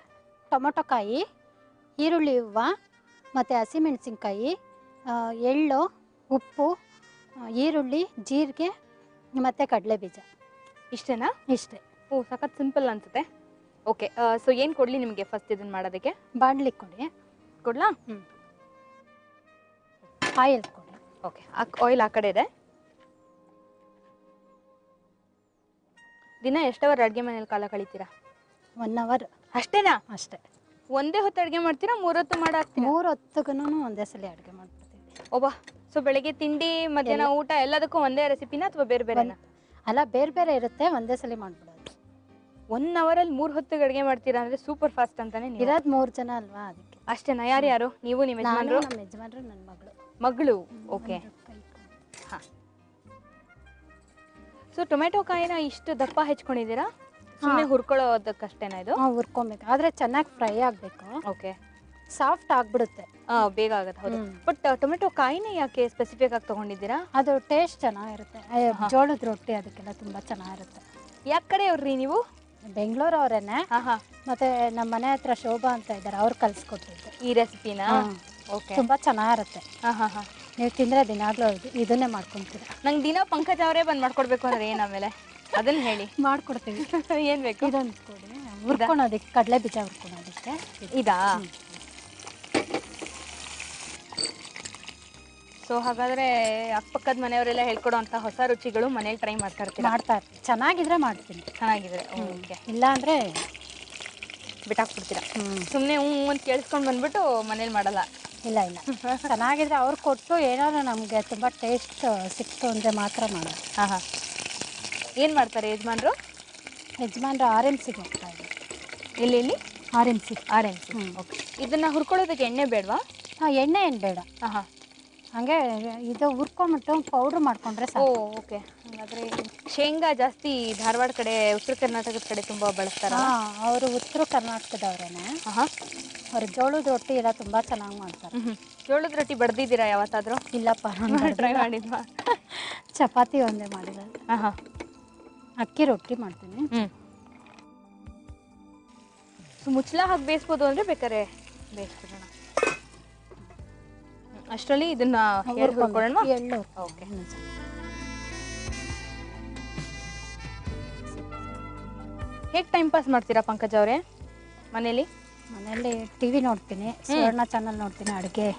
ಟೊಮೊಟೊ ಕಾಯಿ, ಈರುಳ್ಳಿ, ಹೂವು, ಮತ್ತು ಹಸಿಮೆಣಸಿನ್ಕಾಯಿ, ಎಳ್ಳು, ಉಪ್ಪು, ಈರುಳ್ಳಿ, ಜೀರಿಗೆ ಮತ್ತು ಕಡಲೆ ಬೀಜ. ಇಷ್ಟೇನಾ? ಇಷ್ಟೇ. ಓ, ಸಖತ್ ಸಿಂಪಲ್ ಅನ್ಸುತ್ತೆ. ಓಕೆ, ಸೊ ಏನು ಕೊಡಲಿ ನಿಮಗೆ ಫಸ್ಟ್ ಇದನ್ನು ಮಾಡೋದಕ್ಕೆ? ಬಾಣಲಿ ಕೊಡಿ. ಕೊಡ್ಲಾ? ಆಯಿಲ್ ಕೊಡಿ. ಓಕೆ, ಆಯಿಲ್ ಆ ಕಡೆ ಇದೆ. ದಿನ ಎಷ್ಟು ಅವರ್ ಅಡುಗೆ ಮನೇಲಿ ಕಾಲ ಕಳಿತೀರಾ? 1 ಅವರ್. ಅಷ್ಟೇನಾ? ಅಷ್ಟೇ. ಒಂದೇ ಹೊತ್ತು ಅಡುಗೆ ಮಾಡ್ತೀರಾ, 3 ಹೊತ್ತು ಮಾಡಾಕ್ತೀರಾ? 3 ಹೊತ್ತಿಗೂ ಒಂದೇ ಸಲ ಅಡುಗೆ ಮಾಡ್ಬಿಡ್ತೀವಿ. ಒಬ್ಬ, ಸೊ ಬೆಳಗ್ಗೆ ತಿಂಡಿ, ಮಧ್ಯಾಹ್ನ ಊಟ ಎಲ್ಲದಕ್ಕೂ ಒಂದೇ ರೆಸಿಪಿನ ಅಥವಾ ಬೇರೆ ಬೇರೆನಾ? ಅಲ್ಲ, ಬೇರೆ ಬೇರೆ ಇರುತ್ತೆ, ಒಂದೇ ಸಲ ಮಾಡ್ಬಿಡೋದು. 1 ಅವರಲ್ಲಿ 3 ಹೊತ್ತಿಗೆ ಅಡುಗೆ ಮಾಡ್ತೀರಾ ಅಂದ್ರೆ ಸೂಪರ್ ಫಾಸ್ಟ್ ಅಂತಾನೆ. ಇರೋದು 3 ಜನ ಅಲ್ವಾ, ಅದಕ್ಕೆ. ಅಷ್ಟೇನಾ? ಯಾರು? ನೀವು, ನಿಮ್ಮ ಯಜಮಾನ್ರು? ನಮ್ಮ ಯಜಮಾನ್ರು, ನನ್ನ ಮಗಳು. ಓಕೆ. ಹಾಂ. ಸೊ ಟೊಮೆಟೊ ಕಾಯಿನ ಇಷ್ಟು ದಪ್ಪ ಹೆಚ್ಕೊಂಡಿದ್ದೀರಾ? ಸುಮ್ಮನೆ ಹುರ್ಕೊಳ್ಳೋದಕ್ಕಷ್ಟೇನಾ ಇದು? ಹುರ್ಕೊಬೇಕು, ಆದ್ರೆ ಚೆನ್ನಾಗಿ ಫ್ರೈ ಆಗಬೇಕು. ಓಕೆ. ಸಾಫ್ಟ್ ಆಗ್ಬಿಡುತ್ತೆ. ಬೇಗ ಆಗುತ್ತೆ, ಹೌದು. ಬಟ್ ಟೊಮೆಟೊ ಕಾಯಿನೇ ಯಾಕೆ ಸ್ಪೆಸಿಫಿಕ್ ಆಗಿ ತಗೊಂಡಿದ್ದೀರಾ? ಅದು ಟೇಸ್ಟ್ ಚೆನ್ನಾಗಿರುತ್ತೆ. ಜೋಳದ ರೊಟ್ಟಿ ಅದಕ್ಕೆಲ್ಲ ತುಂಬಾ ಚೆನ್ನಾಗಿರುತ್ತೆ. ಯಾವ ಕಡೆಯವ್ರಿ ನೀವು? ಬೆಂಗಳೂರು ಅವರೇನೆ. ಮತ್ತೆ ನಮ್ಮ ಮನೆ ಹತ್ರ ಶೋಭಾ ಅಂತ ಇದ್ದಾರೆ, ಅವ್ರು ಕಲ್ಸ್ಕೊಟ್ಟಿದ್ದು ಈ ರೆಸಿಪಿನ. ಓಕೆ, ತುಂಬಾ ಚೆನ್ನಾಗಿರುತ್ತೆ. ನೀವು ತಿಂದ್ರೆ ದಿನಾಗ್ಲೂ ಇದನ್ನೇ ಮಾಡ್ಕೊಂತೀರಾ. ನಂಗೆ ದಿನ ಪಂಕಜ ಅವರೇ ಬಂದು ಮಾಡ್ಕೊಡ್ಬೇಕು ಅಂದ್ರೆ ಏನ್ ಆಮೇಲೆ ಅದನ್ನ ಹೇಳಿ ಮಾಡ್ಕೊಡ್ತೀವಿ. ಏನ್ ಬೇಕು? ಇದೊಂದು ಕೊಡಿ. ಹುರ್ಕೊಳೋದಕ್ಕೆ ಕಡಲೆ ಬೀಜ ಹುರ್ಕೊಳೋದಕ್ಕೆ ಇದಾ? ಸೊ ಹಾಗಾದ್ರೆ ಅಕ್ಕಪಕ್ಕದ ಮನೆಯವರೆಲ್ಲ ಹೇಳ್ಕೊಡೋ ಅಂತ ಹೊಸ ರುಚಿಗಳು ಮನೇಲಿ ಟ್ರೈ ಮಾಡ್ತಾ ಇರ್ತೀನಿ. ಚೆನ್ನಾಗಿದ್ರೆ ಮಾಡ್ತೀನಿ. ಚೆನ್ನಾಗಿದ್ರೆ ಓಕೆ, ಇಲ್ಲ ಅಂದ್ರೆ ಬಿಟ್ಟಾಕ್ಬಿಡ್ತೀರಾ? ಸುಮ್ಮನೆ ಅಂತ ಕೇಳಿಸ್ಕೊಂಡು ಬಂದ್ಬಿಟ್ಟು ಮನೇಲಿ ಮಾಡಲ್ಲ? ಇಲ್ಲ ಇಲ್ಲ, ಚೆನ್ನಾಗಿದ್ರೆ ಅವ್ರು ಕೊಟ್ಟು ಏನಾದ್ರು ನಮಗೆ ತುಂಬ ಟೇಸ್ಟ್ ಸಿಕ್ತು ಅಂದರೆ ಮಾತ್ರ ಮಾಡೋದು. ಹಾಂ. ಏನು ಮಾಡ್ತಾರೆ ಯಜಮಾನ್ರು? ಯಜಮಾನ್ರು RMCಗೆ ಹೋಗ್ತಾ ಇದ್ದಾರೆ. ಎಲ್ಲಿ? RMC. ಓಕೆ. ಇದನ್ನು ಹುರ್ಕೊಳ್ಳೋದಕ್ಕೆ ಎಣ್ಣೆ ಬೇಡವಾ? ಎಣ್ಣೆ ಏನು ಬೇಡ. ಹಾಂ. ಹಾಗೆ ಇದು ಹುರ್ಕೊಂಬಿಟ್ಟು ಪೌಡ್ರ್ ಮಾಡ್ಕೊಂಡ್ರೆ ಸಾಕು. ಓಕೆ. ಹಾಗಾದರೆ ಶೇಂಗಾ ಜಾಸ್ತಿ ಧಾರವಾಡ ಕಡೆ, ಉತ್ತರ ಕರ್ನಾಟಕದ ಕಡೆ ತುಂಬ ಬಳಸ್ತಾರ? ಅವರು ಉತ್ತರ ಕರ್ನಾಟಕದವ್ರೇನೆ. ಅವ್ರು ಜೋಳದ ರೊಟ್ಟಿ ಎಲ್ಲ ತುಂಬ ಚೆನ್ನಾಗಿ ಮಾಡ್ತಾರೆ. ಜೋಳದ ರೊಟ್ಟಿ ಬಡ್ದಿದ್ದೀರಾ ಯಾವತ್ತಾದರೂ? ಇಲ್ಲಪ್ಪ, ಟ್ರೈ ಮಾಡಿದ್ವಾ? ಚಪಾತಿ ಒಂದೇ ಮಾಡಿರೋದು. ಅಕ್ಕಿ ರೊಟ್ಟಿ ಮಾಡ್ತೀನಿ. ಸೊ ಮುಚ್ಚಳ ಹಾಕಿ ಬೇಯಿಸ್ಬೋದು ಅಂದರೆ ಬೇಕಾರೆ ಬೇಯಿಸ್ಬಿಡೋಣ. ಅಷ್ಟರಲ್ಲಿ ಇದನ್ನ ಹುರ್ಕೊಳ್ಳೋಣ. ಎಳ್ಳು. ಓಕೆ. ಹೇಗೆ ಟೈಮ್ ಪಾಸ್ ಮಾಡ್ತೀರಾ ಪಂಕಜ ಅವರೇ ಮನೇಲಿ? ಮನೇಲಿ TV ನೋಡ್ತೀನಿ, ಸುವರ್ಣ ಚಾನಲ್ ನೋಡ್ತೀನಿ, ಅಡುಗೆ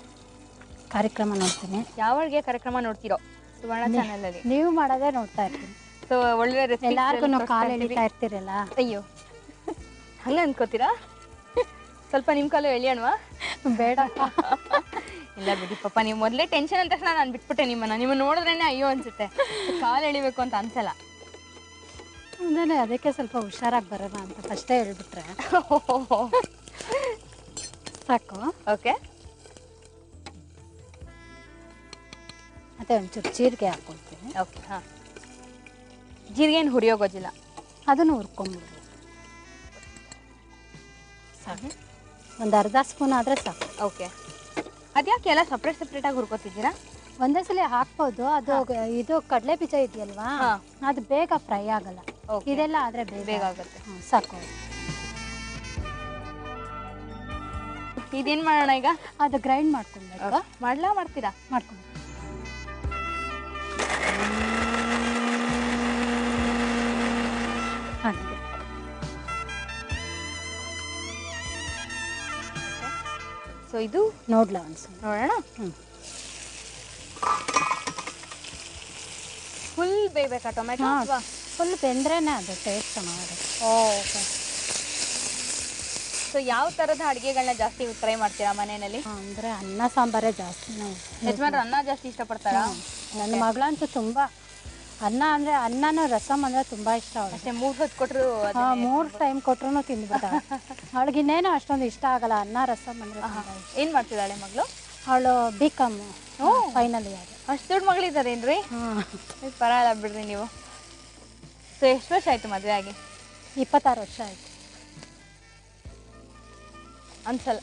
ಕಾರ್ಯಕ್ರಮ ನೋಡ್ತೀನಿ. ಯಾವ ಅಡುಗೆ ಕಾರ್ಯಕ್ರಮ ನೋಡ್ತೀರೋ ಸುವರ್ಣ ಚಾನಲಲ್ಲಿ? ನೀವು ಮಾಡೋದೇ ನೋಡ್ತಾ ಇರ್ತೀನಿ. ಸೊ ಒಳ್ಳೆ ರೆಸಿಪಿ. ಎಲ್ಲಾರ್ಗು ಕಾಲು ಎಳಿತಾ ಇರ್ತೀರಲ್ಲ? ಅಯ್ಯೋ, ಹಂಗ ಅನ್ಕೋತೀರಾ? ಸ್ವಲ್ಪ ನಿಮ್ಮ ಕಾಲು ಎಳಿಯಣ್ವಾ? ಬೇಡ. ಇಲ್ಲ ಬಿಡಿ ಪಾಪ, ನೀವು ಮೊದಲೇ ಟೆನ್ಷನ್ ಅಂದ ತಕ್ಷಣ ನಾನು ಬಿಟ್ಬಿಟ್ಟೆ ನಿಮ್ಮ ನೋಡಿದ್ರೇನೆ ಅಯ್ಯೋ ಅನ್ಸುತ್ತೆ. ಕಾಲು ಎಳಿಬೇಕು ಅಂತ ಅನ್ಸಲ್ಲ. ಅಂದ್ರೆ ಅದಕ್ಕೆ ಸ್ವಲ್ಪ ಹುಷಾರಾಗಿ ಬರೋಣ ಅಂತ ಫಸ್ಟೇ ಹೇಳ್ಬಿಟ್ರೆ ಸಾಕು. ಓಕೆ. ಮತ್ತೆ ಒಂಚೂರು ಜೀರಿಗೆ ಹಾಕ್ಕೊಳ್ತೀನಿ. ಓಕೆ. ಹಾಂ. ಜೀರಿಗೆ ಏನು ಹುರಿಯೋಗೋದಿಲ್ಲ? ಅದನ್ನು ಹುರ್ಕೊಂಡ್ಬಿಡ್ಬೋದು. ಸಾಕು, ಒಂದು ಅರ್ಧ ಸ್ಪೂನ್ ಆದರೆ ಸಾಕು. ಓಕೆ. ಅದ್ಯಾಕೆ ಎಲ್ಲ ಸಪ್ರೇಟಾಗಿ ಹುರ್ಕೋತಿದ್ದೀರಾ? ಒಂದೇ ಸಲ ಹಾಕ್ಬೋದು. ಅದು ಇದು ಕಡಲೆ ಬೀಜ ಇದೆಯಲ್ವಾ, ಅದು ಬೇಗ ಫ್ರೈ ಆಗಲ್ಲ. ಇದೆಲ್ಲ ಆದ್ರೆ ಬೇಗ ಆಗುತ್ತೆ. ಸಾಕು. ಇದೇನ್ ಮಾಡೋಣ ಈಗ? ಅದು ಗ್ರೈಂಡ್ ಮಾಡ್ಕೊಳ್ಬೇಕು. ಮಾಡ್ತೀರಾ? ಮಾಡ್ಕೊಂಡು ಸೊ ಇದು ನೋಡ್ಲಾ ಅನ್ಸುತ್ತೆ. ನೋಡೋಣ. ಫುಲ್ ಬೇಯಬೇಕಾ ಟೊಮೆಟೊ? ಫುಲ್ ಬೆಂದ್ರೇನೆ ಅದು ಟೇಸ್ಟ್ ಚೆನ್ನಾಗಿರುತ್ತೆ. ಓಕೆ. ಸೊ ಯಾವ ಥರದ ಅಡುಗೆಗಳನ್ನ ಜಾಸ್ತಿ ಟ್ರೈ ಮಾಡ್ತೀರಾ ಮನೆಯಲ್ಲಿ? ಅಂದರೆ ಅನ್ನ ಸಾಂಬಾರೇ ಜಾಸ್ತಿ. ನಾವು ಯಜಮಾನ್ರು ಅನ್ನ ಜಾಸ್ತಿ ಇಷ್ಟಪಡ್ತಾರಾ? ನನ್ನ ಮಗಳಂತೂ ತುಂಬ ಅನ್ನ ಅಂದರೆ ಅನ್ನನೂ ರಸಮ್ ಅಂದರೆ ತುಂಬ ಇಷ್ಟ. ಅವಳು ಅಷ್ಟೇ 3 ಹೊತ್ತು ಕೊಟ್ಟರು 3 ಟೈಮ್ ಕೊಟ್ಟರು ತಿಂದ್ಬಿಟ್ಟ. ಅವಳಿಗಿನ್ನೇನು ಅಷ್ಟೊಂದು ಇಷ್ಟ ಆಗಲ್ಲ ಅನ್ನ ರಸಮ್ ಅಂದರೆ. ಏನು ಮಾಡ್ತಿದ್ದಾಳೆ ಮಗಳು? ಅವಳು BCom ಫೈನಲ್ ಇಯರ್. ಅಷ್ಟು ದೊಡ್ಡ ಮಗಳಿದ್ದಾರೇನ್ರಿ? ಪರವಾಗಿಲ್ಲ ಬಿಡ್ರಿ ನೀವು. ಸೊ ಎಷ್ಟು ವರ್ಷ ಆಯಿತು ಮದುವೆ ಆಗಿ? 26 ವರ್ಷ ಆಯಿತು. ಅನ್ಸಲ್ಲ.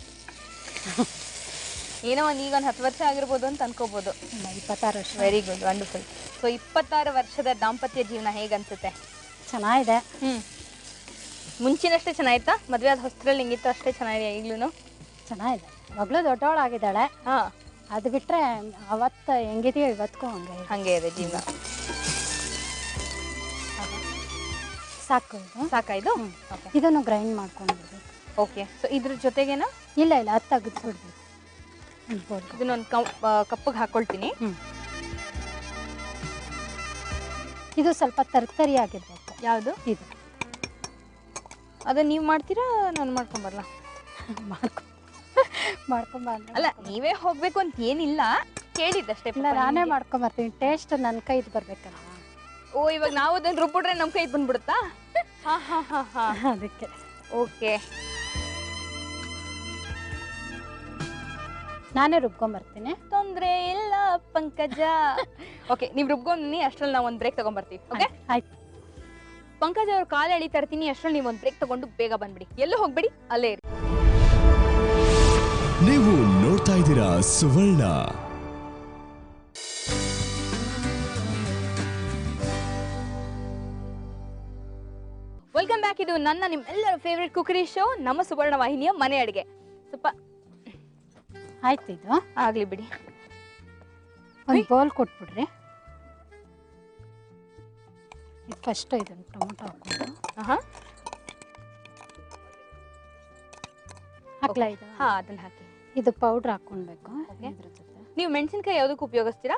ಏನೋ ಈಗೊಂದು 10 ವರ್ಷ ಆಗಿರ್ಬೋದು ಅಂತ ಅನ್ಕೋಬೋದು. 26 ವರ್ಷ. Very good, wonderful. ಸೊ 26 ವರ್ಷದ ದಾಂಪತ್ಯ ಜೀವನ ಹೇಗನ್ಸುತ್ತೆ? ಚೆನ್ನಾಗಿದೆ. ಮುಂಚಿನಷ್ಟೇ ಚೆನ್ನಾಗಿತ್ತಾ? ಮದುವೆ ಆದ ಹೊಸದ್ರಲ್ಲಿ ಹಿಂಗಿತ್ತು ಅಷ್ಟೇ ಚೆನ್ನಾಗಿದೆ ಈಗಲೂ? ಚೆನ್ನಾಗಿದೆ. ಮಗಳು ದೊಡ್ಡವಳಾಗಿದ್ದಾಳೆ. ಅದು ಬಿಟ್ಟರೆ ಅವತ್ತು ಹೆಂಗಿದೆಯೋ ಇವತ್ತಿಗೂ ಹಾಗೆ ಇದೆ ಜೀವನ. ಸಾಕು. ಇದು ಸಾಕಾ ಇದು? ಇದನ್ನು ಗ್ರೈಂಡ್ ಮಾಡ್ಕೊಂಡ್ಬಿಡ್ಬೇಕು. ಓಕೆ. ಸೊ ಇದ್ರ ಜೊತೆಗೇನ? ಇಲ್ಲ ಅದು ತೆಗೆದ್ಬಿಡ್ಬೇಕು. ಇದನ್ನೊಂದು ಕಪ್ಪಿಗೆ ಹಾಕೊಳ್ತೀನಿ. ಇದು ಸ್ವಲ್ಪ ತರ್ತರಿ ಆಗಿರ್ಬೇಕು. ಯಾವುದು ಇದು? ಅದು ನೀವು ಮಾಡ್ತೀರಾ ನಾನು ಮಾಡ್ಕೊಂಬರಲ್ಲ? ಮಾಡ್ಕೊಂಬಂದ್ರೆ ಅಲ್ಲ, ನೀವೇ ಹೋಗ್ಬೇಕು ಅಂತ ಏನಿಲ್ಲ, ಕೇಳಿದ್ದಷ್ಟೇ. ಇಲ್ಲ, ನಾನೇ ಮಾಡ್ಕೊಂಬರ್ತೀನಿ. ಟೇಸ್ಟ್ ನನ್ನ ಕೈದು ಬರ್ಬೇಕಲ್ಲ. ಓ, ಇವಾಗ ನಾವು ಅದನ್ನು ರುಬ್ಬಿಟ್ರೆ ನಮ್ಮ ಕೈದು ಬಂದ್ಬಿಡುತ್ತಾ? ಅದಕ್ಕೆ. ಓಕೆ, ನಾನೇ ರುಬ್ಕೊಂಬರ್ತೀನಿ. ತೊಂದರೆ ಇಲ್ಲ ಪಂಕಜ. ಓಕೆ, ನೀವು ರುಬ್ಕೊಂಡ್ನಿ, ಅಷ್ಟ್ರಲ್ಲಿ ನಾವು ಒಂದು ಬ್ರೇಕ್ ತಗೊಂಡ್ಬರ್ತೀವಿ. ಓಕೆ, ಆಯ್ತು. ಪಂಕಜ್ ಅವ್ರ ಕಾಲು ಎಳಿತಾ ಇರ್ತೀನಿ, ಅಷ್ಟ್ರಲ್ಲಿ ನೀವು ಒಂದು ಬ್ರೇಕ್ ತಗೊಂಡು ಬೇಗ ಬಂದ್ಬಿಡಿ. ಎಲ್ಲೂ ಹೋಗ್ಬೇಡಿ, ಅಲ್ಲೇ ಇರಿ. ನೀವು ನೋಡ್ತಾ ಇದ್ದೀರಾ ಸುವರ್ಣ. Welcome back. ಇದು ನಿಮ್ಮೆಲ್ಲರ ಫೇವ್ರೆಟ್ ಕುಕರಿ ಶೋ, ನಮ್ಮ ಸುವರ್ಣ ವಾಹಿನಿಯ ಮನೆ ಅಡುಗೆ. ಸ್ವಲ್ಪ ಆಯ್ತು, ಇದು ಆಗ್ಲಿ ಬಿಡಿ. ಒಂದು ಬೌಲ್ ಕೊಟ್ಬಿಡ್ರಿ. ಇದು ಫಸ್ಟ್ ಇದನ್ನು ಟೊಮೊಟೊ ಹಾಕೊಂಡು ಹಾಕ್ಲಾ? ಇದು ಅದನ್ನ ಹಾಕಿ. ಇದು ಪೌಡ್ರ್ ಹಾಕೊಳ್ಬೇಕು. ಇದ್ರ ಜೊತೆ ನೀವು ಮೆಣಸಿನ್ಕಾಯಿ ಯಾವುದಕ್ಕೆ ಉಪಯೋಗಿಸ್ತೀರಾ?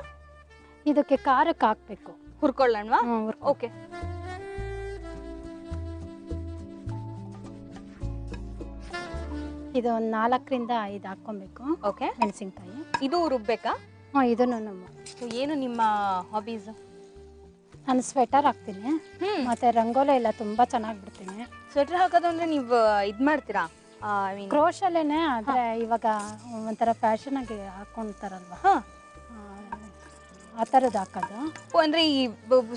ಇದಕ್ಕೆ ಖಾರಕ್ಕೆ ಹಾಕ್ಬೇಕು. ಹುರ್ಕೊಳ್ಳೋಣವಾ? ಓಕೆ. ಇದು ಒಂದು 4ರಿಂದ 5 ಹಾಕೊಬೇಕು. ಓಕೆ. ಮೆಣಸಿನ್ಕಾಯಿ ಇದು ರುಬ್ಬೇಕಾ? ಇದನ್ನು ನಮ್ಮ ಏನು ನಿಮ್ಮ ಹಾಬೀಸ್? ನಾನು ಸ್ವೆಟರ್ ಹಾಕ್ತೀನಿ, ಮತ್ತೆ ರಂಗೋಲಿ ಎಲ್ಲ ತುಂಬಾ ಚೆನ್ನಾಗಿ ಬಿಡ್ತೀನಿ. ಸ್ವೆಟರ್ ಹಾಕೋದು ಅಂದ್ರೆ ನೀವು ಇದು ಮಾಡ್ತೀರಾ? ಕ್ರೋಶಲ್ಲೇನೆ, ಆದ್ರೆ ಇವಾಗ ಒಂಥರ ಫ್ಯಾಷನ್ ಆಗಿ ಹಾಕೊಂತಾರಲ್ವಾ, ಆ ಥರದ್ದು ಹಾಕೋದು. ಅಂದ್ರೆ ಈ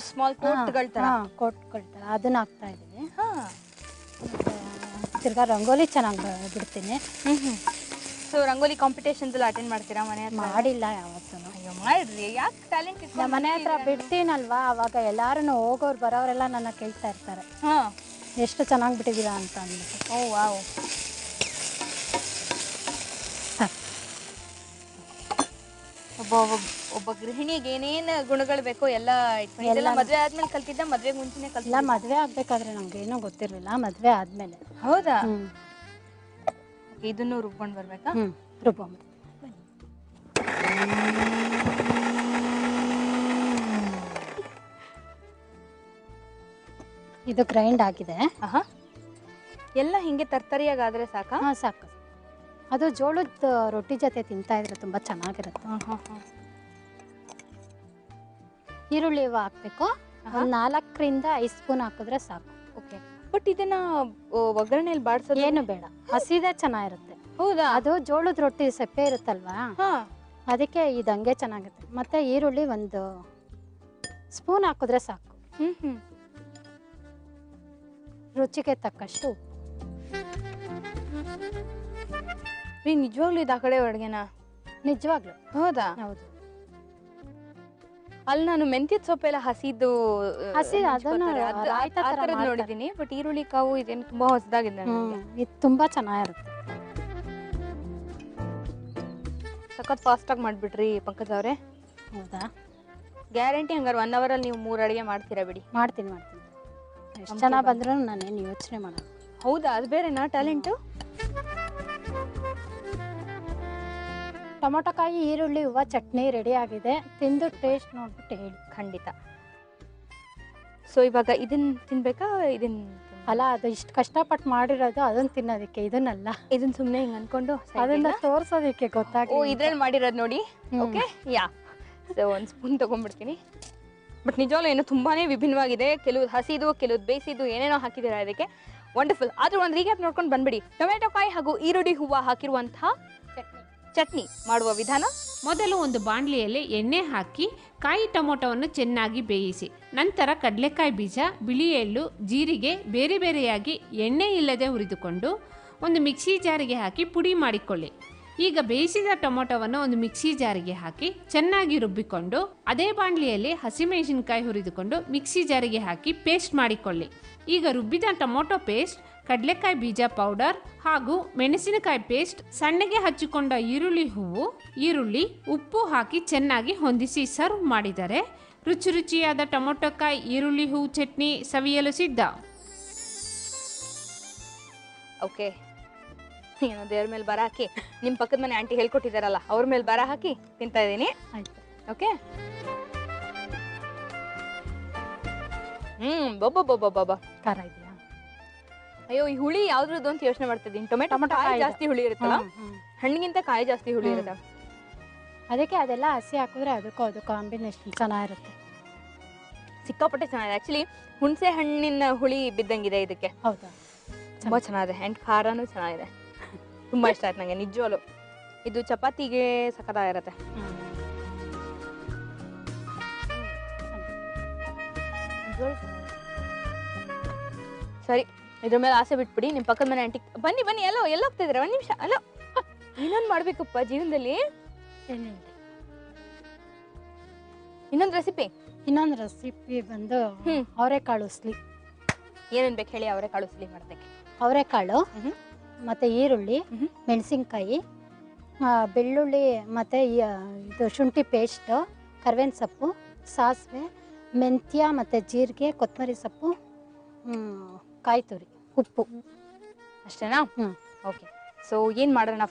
ಸ್ಮಾಲ್ ಕೋಟ್ಗಳ ತರ? ಕೋಟ್ಗಳ ಥರ ಅದನ್ನ ಹಾಕ್ತಾ ಇದ್ದೀವಿ. ತಿರ್ಗಾ ರಂಗೋಲಿ ಚೆನ್ನಾಗಿ ಬಿಡ್ತೀನಿ. ಸೊ ರಂಗೋಲಿ ಕಾಂಪಿಟೇಷನ್ಸ್ ಎಲ್ಲ ಅಟೆಂಡ್ ಮಾಡ್ತೀರಾ ಮನೆ ಹತ್ರ? ಮಾಡಿಲ್ಲ ಯಾವತ್ತೂ. ಅಯ್ಯೋ ಮಾಡ್ರಿ, ಯಾಕೆ ಟ್ಯಾಲೆಂಟ್ ಇತ್ತು? ನಮ್ಮ ಮನೆ ಹತ್ರ ಬಿಡ್ತೀನಲ್ವಾ, ಅವಾಗ ಎಲ್ಲಾರು ಹೋಗೋರು ಬರೋರೆಲ್ಲ ನನ್ನ ಕೇಳ್ತಾ ಇರ್ತಾರೆ, ಎಷ್ಟು ಚೆನ್ನಾಗಿ ಬಿಟ್ಟಿದ್ದೀರಾ ಅಂತ ಅಂದ್ಬಿಟ್ಟು. ಓ ವಾವ್. ಒಬ್ಬ ಗೃಹಿಣಿಗೆ ಏನೇನು ಗುಣಗಳು ಬೇಕೋ ಎಲ್ಲ ಇದೆಲ್ಲ ಮದುವೆ ಆದ್ಮೇಲೆ ಕಲ್ತಿದ್ದ? ಮದುವೆಗೆ ಮುಂಚೆನೆ ಕಲ್ತಿದ್ದ? ಇಲ್ಲ, ಮದುವೆ ಆಗ್ಬೇಕಾದ್ರೆ ನಮ್ಗೆ ಏನೂ ಗೊತ್ತಿರಲಿಲ್ಲ, ಮದುವೆ ಆದ್ಮೇಲೆ. ಹೌದಾ? ಇದನ್ನು ರುಬ್ಕೊಂಡು ಬರ್ಬೇಕಾ? ರುಬ್ಬ. ಇದು ಗ್ರೈಂಡ್ ಆಗಿದೆ. ಎಲ್ಲ ಹಿಂಗೆ ತರ್ತರಿಯಾಗಾದ್ರೆ ಸಾಕಾ? ಸಾಕು. ಅದು ಜೋಳದ ರೊಟ್ಟಿ ಜೊತೆ ತಿಂತಾ ಇದ್ರೆ ತುಂಬಾ ಚೆನ್ನಾಗಿರುತ್ತೆ. ಈರುಳ್ಳಿ ಹಾಕ್ಬೇಕು. ಒಂದು 4ರಿಂದ 5 ಸ್ಪೂನ್ ಹಾಕಿದ್ರೆ ಸಾಕು. ಓಕೆ. ಬಟ್ ಇದನ್ನ ಒಗ್ಗರಣೆಯಲ್ಲಿ ಬಾಡಿಸೋದು ಏನು ಬೇಡ, ಹಸಿದೇ ಚೆನ್ನಾಗಿರುತ್ತೆ. ಹೌದಾ? ಅದು ಜೋಳದ ರೊಟ್ಟಿ ಸಪ್ಪೆ ಇರುತ್ತಲ್ವಾ, ಅದಕ್ಕೆ ಇದು ಹಂಗೆ ಚೆನ್ನಾಗಿರುತ್ತೆ. ಮತ್ತೆ ಈರುಳ್ಳಿ 1 ಸ್ಪೂನ್ ಹಾಕಿದ್ರೆ ಸಾಕು. ರುಚಿಗೆ ತಕ್ಕಷ್ಟು. ನಿಜವಾಗ್ಲೂ ಇದು ಆ ಕಡೆ ಅಡುಗೆನಾ? ನಿಜವಾಗ್ಲು. ಹೌದಾ? ಹೌದು. ಅಲ್ಲಿ ನಾನು ಮೆಂತ್ಯದ ಸೊಪ್ಪೆಲ್ಲ ಹಸಿದು ಅದನ್ನ ರಾಯ್ತ ತರ ಮಾಡ್ತಾರೆ. ನೋಡಿದೀನಿ. ಬಟ್ ಈರುಳ್ಳಿ ಕಾವು ಇದೇನು ತುಂಬಾ ಹೊಸದಾಗಿದೆ ನನಗೆ. ಇದು ತುಂಬಾ ಚೆನ್ನಾಗಿರುತ್ತೆ. ಸಖತ್ ಫಾಸ್ಟ್ ಆಗಿ ಮಾಡ್ಬಿಟ್ರಿ ಪಂಕಜ್ ಅವರೇ. ಹೌದಾ? ಗ್ಯಾರಂಟಿ ಹಂಗಾರೆ 1 hour ಅಲ್ಲಿ ನೀವು 3 ಅಡಿಗೆ ಮಾಡ್ತೀರಾ ಬಿಡಿ. ಮಾಡ್ತೀನಿ. ಎಷ್ಟು ಜನ ಬಂದ್ರೂ ನಾನೇನು ಯೋಚನೆ ಮಾಡಲ್ಲ. ಹೌದಾ? ಅದು ಬೇರೆನಾ ಟ್ಯಾಲೆಂಟು? ಟೊಮೊಟೊಕಾಯಿ ಈರುಳ್ಳಿ ಹೂವು ಚಟ್ನಿ ರೆಡಿ ಆಗಿದೆ. ತಿಂದು ಟೇಸ್ಟ್ ನೋಡ್ಬಿಟ್ಟು ಹೇಳಿ. ಖಂಡಿತ. ಸೊ ಇವಾಗ ಇದನ್ನ ತಿನ್ಬೇಕಾ? ಅಲ್ಲ, ಅದು ಇಷ್ಟು ಕಷ್ಟಪಟ್ಟು ಮಾಡಿರೋದು ಅದನ್ನ ತಿನ್ನೋದಕ್ಕೆ, ಇದನ್ನಲ್ಲ. ಇದನ್ನ ಸುಮ್ಮನೆ ಹಿಂಗೆ ಅನ್ಕೊಂಡು ಅದನ್ನ ತೋರ್ಸೋದಕ್ಕೆ ಗೊತ್ತಾಗ. ಇದ್ರಲ್ಲಿ ಮಾಡಿರೋದು ನೋಡಿ. Okay, ya. ಸೊ 1 ಸ್ಪೂನ್ ತಗೊಂಡ್ಬಿಡ್ತೀನಿ. ಬಟ್ ನಿಜವಾಗ್ಲೂ ಏನೋ ತುಂಬಾನೇ ವಿಭಿನ್ನವಾಗಿದೆ. ಕೆಲವು ಹಸಿದು, ಕೆಲವು ಬೇಯಿಸಿದ್ದು, ಏನೇನೋ ಹಾಕಿದ್ದೀರಾ ಇದಕ್ಕೆ. ವಂಡರ್ಫುಲ್. ಆದ್ರೂ ಒಂದು ರೀಕ್ಯಾಪ್ ನೋಡ್ಕೊಂಡು ಬಂದ್ಬಿಡಿ. ಟೊಮೆಟೊ ಕಾಯಿ ಹಾಗೂ ಈರುಳ್ಳಿ ಹೂವು ಹಾಕಿರುವಂತಹ ಚಟ್ನಿ ಮಾಡುವ ವಿಧಾನ. ಮೊದಲು ಒಂದು ಬಾಣಲಿಯಲ್ಲಿ ಎಣ್ಣೆ ಹಾಕಿ ಕಾಯಿ ಟೊಮೊಟೊವನ್ನು ಚೆನ್ನಾಗಿ ಬೇಯಿಸಿ, ನಂತರ ಕಡಲೆಕಾಯಿ ಬೀಜ, ಬಿಳಿ ಎಳ್ಳು, ಜೀರಿಗೆ ಬೇರೆ ಬೇರೆಯಾಗಿ ಎಣ್ಣೆ ಇಲ್ಲದೆ ಹುರಿದುಕೊಂಡು ಒಂದು ಮಿಕ್ಸಿ ಜಾರಿಗೆ ಹಾಕಿ ಪುಡಿ ಮಾಡಿಕೊಳ್ಳಿ. ಈಗ ಬೇಯಿಸಿದ ಟೊಮೊಟೊವನ್ನು ಒಂದು ಮಿಕ್ಸಿ ಜಾರಿಗೆ ಹಾಕಿ ಚೆನ್ನಾಗಿ ರುಬ್ಬಿಕೊಂಡು ಅದೇ ಬಾಣಲಿಯಲ್ಲಿ ಹಸಿಮೆಣಸಿನಕಾಯಿ ಹುರಿದುಕೊಂಡು ಮಿಕ್ಸಿ ಜಾರಿಗೆ ಹಾಕಿ ಪೇಸ್ಟ್ ಮಾಡಿಕೊಳ್ಳಿ. ಈಗ ರುಬ್ಬಿದ ಟೊಮೊಟೊ ಪೇಸ್ಟ್, ಕಡಲೆಕಾಯಿ ಬೀಜ ಪೌಡರ್ ಹಾಗೂ ಮೆಣಸಿನಕಾಯಿ ಪೇಸ್ಟ್, ಸಣ್ಣಗೆ ಹಚ್ಚಿಕೊಂಡ ಈರುಳ್ಳಿ ಹೂವು, ಈರುಳ್ಳಿ, ಉಪ್ಪು ಹಾಕಿ ಚೆನ್ನಾಗಿ ಹೊಂದಿಸಿ ಸರ್ವ್ ಮಾಡಿದರೆ ರುಚಿ ರುಚಿಯಾದ ಟೊಮೊಟೊಕಾಯಿ ಈರುಳ್ಳಿ ಹೂವು ಚಟ್ನಿ ಸವಿಯಲು ಸಿದ್ಧ. ಓಕೆ, ಏನೋ ದೇವ್ರ ಮೇಲೆ ಬರ ಹಾಕಿ ನಿಮ್ಮ ಪಕ್ಕದ ಮನೆ ಆಂಟಿ ಹೇಳ್ಕೊಟ್ಟಿದಾರಲ್ಲ ಅವ್ರ ಮೇಲೆ ಬರ ಹಾಕಿ ತಿಂತಾ ಇದ್ದೀನಿ. ಓಕೆ. ಬಾಬಾ ಖಾರ ಇದೆಯಾ? ಅಯ್ಯೋ, ಈ ಹುಳಿ ಯಾವ್ದ್ರದ್ದು ಅಂತ ಯೋಚನೆ ಮಾಡ್ತಿದ್ದೀನಿ. ಟೊಮೆಟೊ ಕಾಯಿ ಜಾಸ್ತಿ ಹುಳಿ ಇರುತ್ತಲ್ಲ, ಹಣ್ಣಿಗಿಂತ ಕಾಯಿ ಜಾಸ್ತಿ ಹುಳಿ ಇರುತ್ತೆ. ಅದಕ್ಕೆ ಅದೆಲ್ಲ ಹಸಿ ಹಾಕಿದ್ರೆ ಅದಕ್ಕೂ ಕಾಂಬಿನೇಷನ್ ಚೆನ್ನಾಗಿರುತ್ತೆ. ಸಿಕ್ಕಾಪಟ್ಟೆ ಚೆನ್ನಾಗಿದೆ. ಆಕ್ಚುಲಿ ಹುಣಸೆ ಹಣ್ಣಿನ ಹುಳಿ ಬಿದ್ದಂಗಿದೆ ಇದಕ್ಕೆ. ಹೌದಾ? ತುಂಬಾ ಚೆನ್ನಾಗಿದೆ. ಆ್ಯಂಡ್ ಖಾರನೂ ಚೆನ್ನಾಗಿದೆ. ತುಂಬಾ ಇಷ್ಟ ಆಯ್ತು ನಂಗೆ ನಿಜವಾಗ್ಲು. ಇದು ಚಪಾತಿಗೆ ಸಖತ್ತಾಗಿರುತ್ತೆ. ಸರಿ, ಇದ್ರ ಮೇಲೆ ಆಸೆ ಬಿಟ್ಬಿಡಿ. ನಿಮ್ಮ ಪಕ್ಕದ ಮನೆ ಆಂಟಿ ಬನ್ನಿ ಬನ್ನಿ. ಎಲ್ಲೋ ಹೋಗ್ತಿದ್ರೆ 1 ನಿಮಿಷ. ಅಲ್ಲೋ, ಇನ್ನೊಂದು ಮಾಡ್ಬೇಕಪ್ಪ ಜೀವನದಲ್ಲಿ. ಇನ್ನೊಂದು ರೆಸಿಪಿ ಬಂದು ಅವರೆಕಾಳು ಉಸ್ಲಿ. ಏನೇನು ಬೇಕು ಹೇಳಿ ಅವರೆಕಾಳು ಉಸ್ಲಿ ಮಾಡೋದಕ್ಕೆ? ಅವರೆಕಾಳು ಮತ್ತು ಈರುಳ್ಳಿ, ಮೆಣಸಿನ್ಕಾಯಿ, ಬೆಳ್ಳುಳ್ಳಿ ಮತ್ತು ಇದು ಶುಂಠಿ ಪೇಸ್ಟು, ಕರ್ಬೇವಿನ ಸೊಪ್ಪು, ಸಾಸಿವೆ, ಮೆಂತ್ಯ ಮತ್ತು ಜೀರಿಗೆ, ಕೊತ್ತಂಬರಿ ಸೊಪ್ಪು, ಕಾಯಿ ತುರಿ, ಉಪ್ಪು. ಅಷ್ಟೇನಾ? ಓಕೆ. ಸೊ ಏನು ಮಾಡೋಣ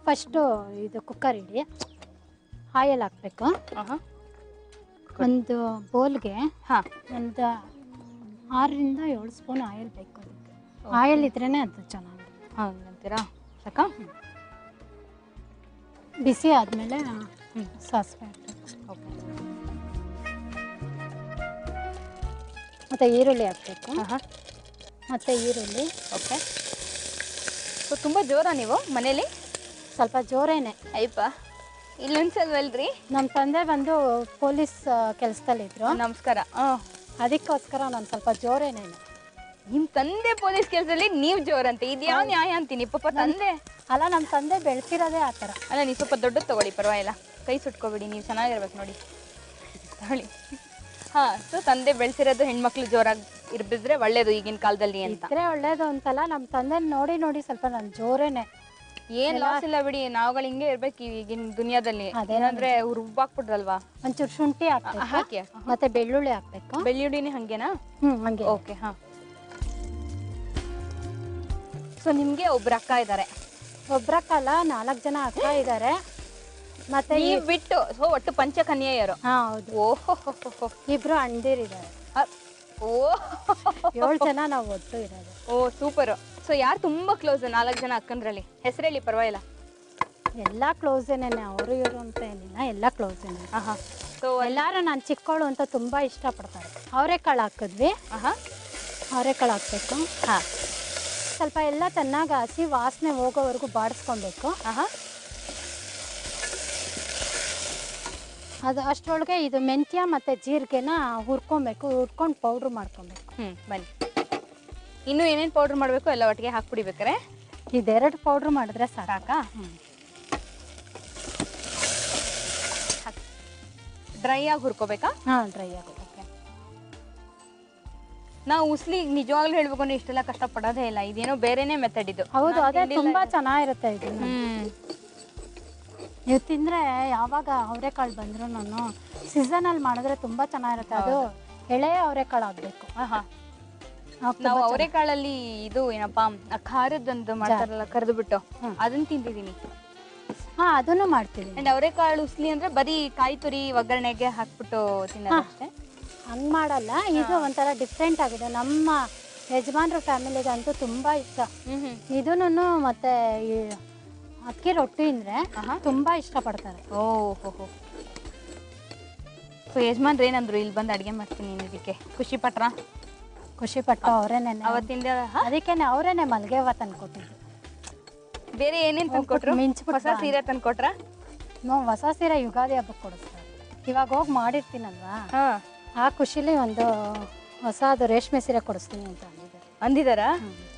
ಫಸ್ಟು ಇದು ಕುಕ್ಕರ್ ಇಡಿ. ಆಯಿಲ್ ಹಾಕಬೇಕು. ಒಂದು ಬೌಲ್ಗೆ ಒಂದು 6 ರಿಂದ 7 ಸ್ಪೂನ್ ಆಯಿಲ್ ಬೇಕು. ಅದಕ್ಕೆ ಆಯಿಲ್ ಇದ್ರೇ ಅದು ಚೆನ್ನಾಗಿರುತ್ತೆ. ಅಂತೀರಾ? ಸಾಕಾ? ಬಿಸಿ ಆದಮೇಲೆ ಸಾಸಿವೆ ಹಾಕಬೇಕು. ಓಕೆ. ಮತ್ತು ಈರುಳ್ಳಿ ಹಾಕಬೇಕು. ಮತ್ತು ಈರುಳ್ಳಿ. ಓಕೆ. ಸೊ ತುಂಬ ಜೋರಾ ನೀವು ಮನೇಲಿ? ಸ್ವಲ್ಪ ಜೋರೇನೆ. ಅಯ್ಯಪ್ಪ, ಇಲ್ಲೊಂದ್ಸಲ್ವಲ್ರಿ? ನಮ್ಮ ತಂದೆ ಬಂದು ಪೊಲೀಸ್ ಕೆಲಸದಲ್ಲಿದ್ರು. ನಮಸ್ಕಾರ. ಅದಕ್ಕೋಸ್ಕರ ನಾನು ಸ್ವಲ್ಪ ಜೋರೇನೆ. ನಿಮ್ಮ ತಂದೆ ಪೊಲೀಸ್ ಕೆಲಸದಲ್ಲಿ ನೀವು ಜೋರಂತೆ, ಇದ್ಯಾವ ನ್ಯಾಯ ಅಂತೀನಿ ಪಾಪ ತಂದೆ. ಅಲ್ಲ, ನಮ್ಮ ತಂದೆ ಬೆಳೆಸಿರೋದೇ ಆ ಥರ. ಅಲ್ಲ, ನೀವು ಸ್ವಲ್ಪ ದೊಡ್ಡದು ತಗೊಳ್ಳಿ, ಪರವಾಗಿಲ್ಲ. ಕೈ ಸುಟ್ಕೋಬೇಡಿ, ನೀವು ಚೆನ್ನಾಗಿರ್ಬೇಕು ನೋಡಿ. ತಗೊಳ್ಳಿ. ಸೊ ತಂದೆ ಬೆಳೆಸಿರೋದು ಹೆಣ್ಮಕ್ಳು ಜೋರಾಗಿ ಇರ್ಬಿದ್ರೆ ಒಳ್ಳೇದು ಈಗಿನ ಕಾಲದಲ್ಲಿ ಅಂತ. ಇದ್ರೆ ಒಳ್ಳೇದು ಅಂತಲ್ಲ, ನಮ್ಮ ತಂದೆ ನೋಡಿ ನೋಡಿ ಸ್ವಲ್ಪ ನಾನು ಜೋರೇನೆ. ಏನ್ ಲಾಸ್ ಇಲ್ಲ ಬಿಡಿ, ನಾವುಗಳು ಹಿಂಗೆ ಇರ್ಬೇಕು ಈಗಿನ ದುನಿಯಾದಲ್ಲಿ. ಅದೇನಂದ್ರೆ ರುಬ್ಬಾಕ್ಬಿಡ್ರಲ್ವಾ. ಒಂಚೂರು ಶುಂಠಿ ಹಾಕಿ, ಮತ್ತೆ ಬೆಳ್ಳುಳ್ಳಿ ಹಾಕ್ಬೇಕು. ಬೆಳ್ಳುಳ್ಳಿನೇ ಹಂಗೇನಾ? ಹಂಗೆ. ಓಕೆ. ಸೊ ನಿಮ್ಗೆ ಒಬ್ರು ಅಕ್ಕ ಇದ್ದಾರೆ? ಒಬ್ರಕ್ಕಲ್ಲ, 4 ಜನ ಅಕ್ಕ ಇದ್ದಾರೆ. ಮತ್ತೆ ನೀವು ಬಿಟ್ಟು ಒಟ್ಟು ಪಂಚಕನ್ಯೆಯರು? ಹೌದು. ಓಹೋ, 2 ಅಣ್ಣದಿರಿದ್ದಾರೆ. 7 ಜನ ನಾವು ಒಟ್ಟು ಇರೋದು. ಓ ಸೂಪರ್. ಸೊ ಯಾರು ತುಂಬಾ ಕ್ಲೋಸ್ 4 ಜನ ಅಕ್ಕಂದ್ರಲ್ಲಿ? ಹೆಸರೇಳಿ, ಪರವಾಗಿಲ್ಲ. ಎಲ್ಲ ಕ್ಲೋಸ್ ಏನೇನೆ, ಅವರು ಇವರು ಅಂತ ಏನಿಲ್ಲ, ಎಲ್ಲ ಕ್ಲೋಸ್ ಏನೇ. ಸೊ ಎಲ್ಲಾರು ನಾನು ಚಿಕ್ಕವಳು ಅಂತ ತುಂಬಾ ಇಷ್ಟಪಡ್ತಾರೆ. ಅವರೆಕಾಳು ಹಾಕಿದ್ವಿ. ಅವರೆಕಾಳು ಹಾಕ್ಬೇಕು. ಸ್ವಲ್ಪ ಎಲ್ಲ ಚೆನ್ನಾಗಿ ಹಸಿ ವಾಸನೆ ಹೋಗೋವರೆಗೂ ಬಾಡಿಸ್ಕೊಬೇಕು. ಅದು ಅಷ್ಟರೊಳಗೆ ಇದು ಮೆಂತ್ಯ ಮತ್ತು ಜೀರಿಗೆನ ಹುರ್ಕೊಬೇಕು. ಹುರ್ಕೊಂಡು ಪೌಡ್ರ್ ಮಾಡ್ಕೊಬೇಕು. ಬನ್ನಿ. ಇನ್ನು ಏನೇನು ಪೌಡ್ರ್ ಮಾಡಬೇಕು ಎಲ್ಲ ಒಟ್ಟಿಗೆ ಹಾಕ್ಬಿಡಿಬೇಕಾರೆ? ಇದೆರಡು ಪೌಡ್ರ್ ಮಾಡಿದ್ರೆ ಸಾಕಾ? ಡ್ರೈ ಆಗಿ ಹುರ್ಕೋಬೇಕಾ? ಹಾಂ, ಡ್ರೈ ಆಗುತ್ತೆ. ನಾವು ಉಸ್ಲಿ ನಿಜವಾಗ್ಲೂ ಹೇಳ್ಬೇಕು ಅಂದ್ರೆ ಇಷ್ಟೆಲ್ಲ ಕಷ್ಟ ಪಡೋದೇ ಇಲ್ಲ, ಇದೇನೋ ಬೇರೆನೇ ಮೆಥಡ್ ಇದು. ಹೌದು, ಅದೇ ತುಂಬಾ ಚೆನ್ನಾಗಿರುತ್ತೆ ಇದು. ನೀವು ತಿಂದ್ರೆ ಯಾವಾಗ ಅವರೆಕಾಳು ಬಂದ್ರು ನಾನು ಸೀಸನಲ್ಲಿ ಮಾಡಿದ್ರೆ ತುಂಬಾ ಚೆನ್ನಾಗಿರುತ್ತೆ. ಅದು ಎಳೆ ಅವರೆಕಾಳು ಆಗ್ಬೇಕು. ನಾವು ಅವರೆಕಾಳಲ್ಲಿ ಇದು ಏನಪ್ಪಾ ಖಾರದಂದು ಮಾಡ್ತಾರಲ್ಲ ಕರೆದು ಬಿಟ್ಟು, ಅದನ್ನ ತಿಂದಿದೀನಿ. ಹಾ, ಅದನ್ನು ಮಾಡ್ತೀವಿ. ಅಂಡ್ ಅವರೆಕಾಳು ಉಸ್ಲಿ ಅಂದ್ರೆ ಬರೀ ಕಾಯಿ ತುರಿ ಒಗ್ಗರಣೆಗೆ ಹಾಕ್ಬಿಟ್ಟು ತಿನ್ನೋದಷ್ಟೇ. ಹಂಗ್ ಮಾಡಲ್ಲ, ಇದು ಒಂಥರ ಡಿಫ್ರೆಂಟ್ ಆಗಿದೆ. ನಮ್ಮ ಯಜಮಾನ್ರ ಫ್ಯಾಮಿಲಿಗಂತೂ ತುಂಬಾ ಇಷ್ಟ. ಇದನ್ನು ಮತ್ತೆ ಈ ಅಕ್ಕಿ ರೊಟ್ಟಿ ಅಂದ್ರೆ ತುಂಬಾ ಇಷ್ಟ ಪಡ್ತಾರೆ. ಓಹೋ. ಸೊ ಯಜಮಾನ್ರು ಏನಂದ್ರು ಇಲ್ಲಿ ಬಂದು ಅಡ್ಗೆ ಮಾಡ್ತೀನಿ ಇದಕ್ಕೆ ಖುಷಿ ಪಟ್ರ? ಖುಷಿ ಪಟ್ಟು ಅವರೇನೆ ಅವತ್ತಿಂದ ಅದಕ್ಕೇನೆ ಅವರೇನೆ ಮಲ್ಗೆ ಹೂವ ತಂದ್ಕೊಟ್ಟಿದ್ರು. ಬೇರೆ ಏನೇನ್ ತಂದ್ಕೊಟ್ರು? ಹೊಸ ಸೀರೆ ತಂದ್ಕೊಟ್ರ? ಹೊಸ ಸೀರೆ ಯುಗಾದಿ ಹಬ್ಬಕ್ಕೆ ಕೊಡಿಸ್ತಾರೆ. ಇವಾಗ ಹೋಗಿ ಮಾಡಿರ್ತೀನಲ್ವಾ, ಆ ಖುಷಿಲಿ ಒಂದು ಹೊಸದು ರೇಷ್ಮೆ ಸೀರೆ ಕೊಡಿಸ್ತೀನಿ ಅಂತ ಅಂದಿದಾರಾ?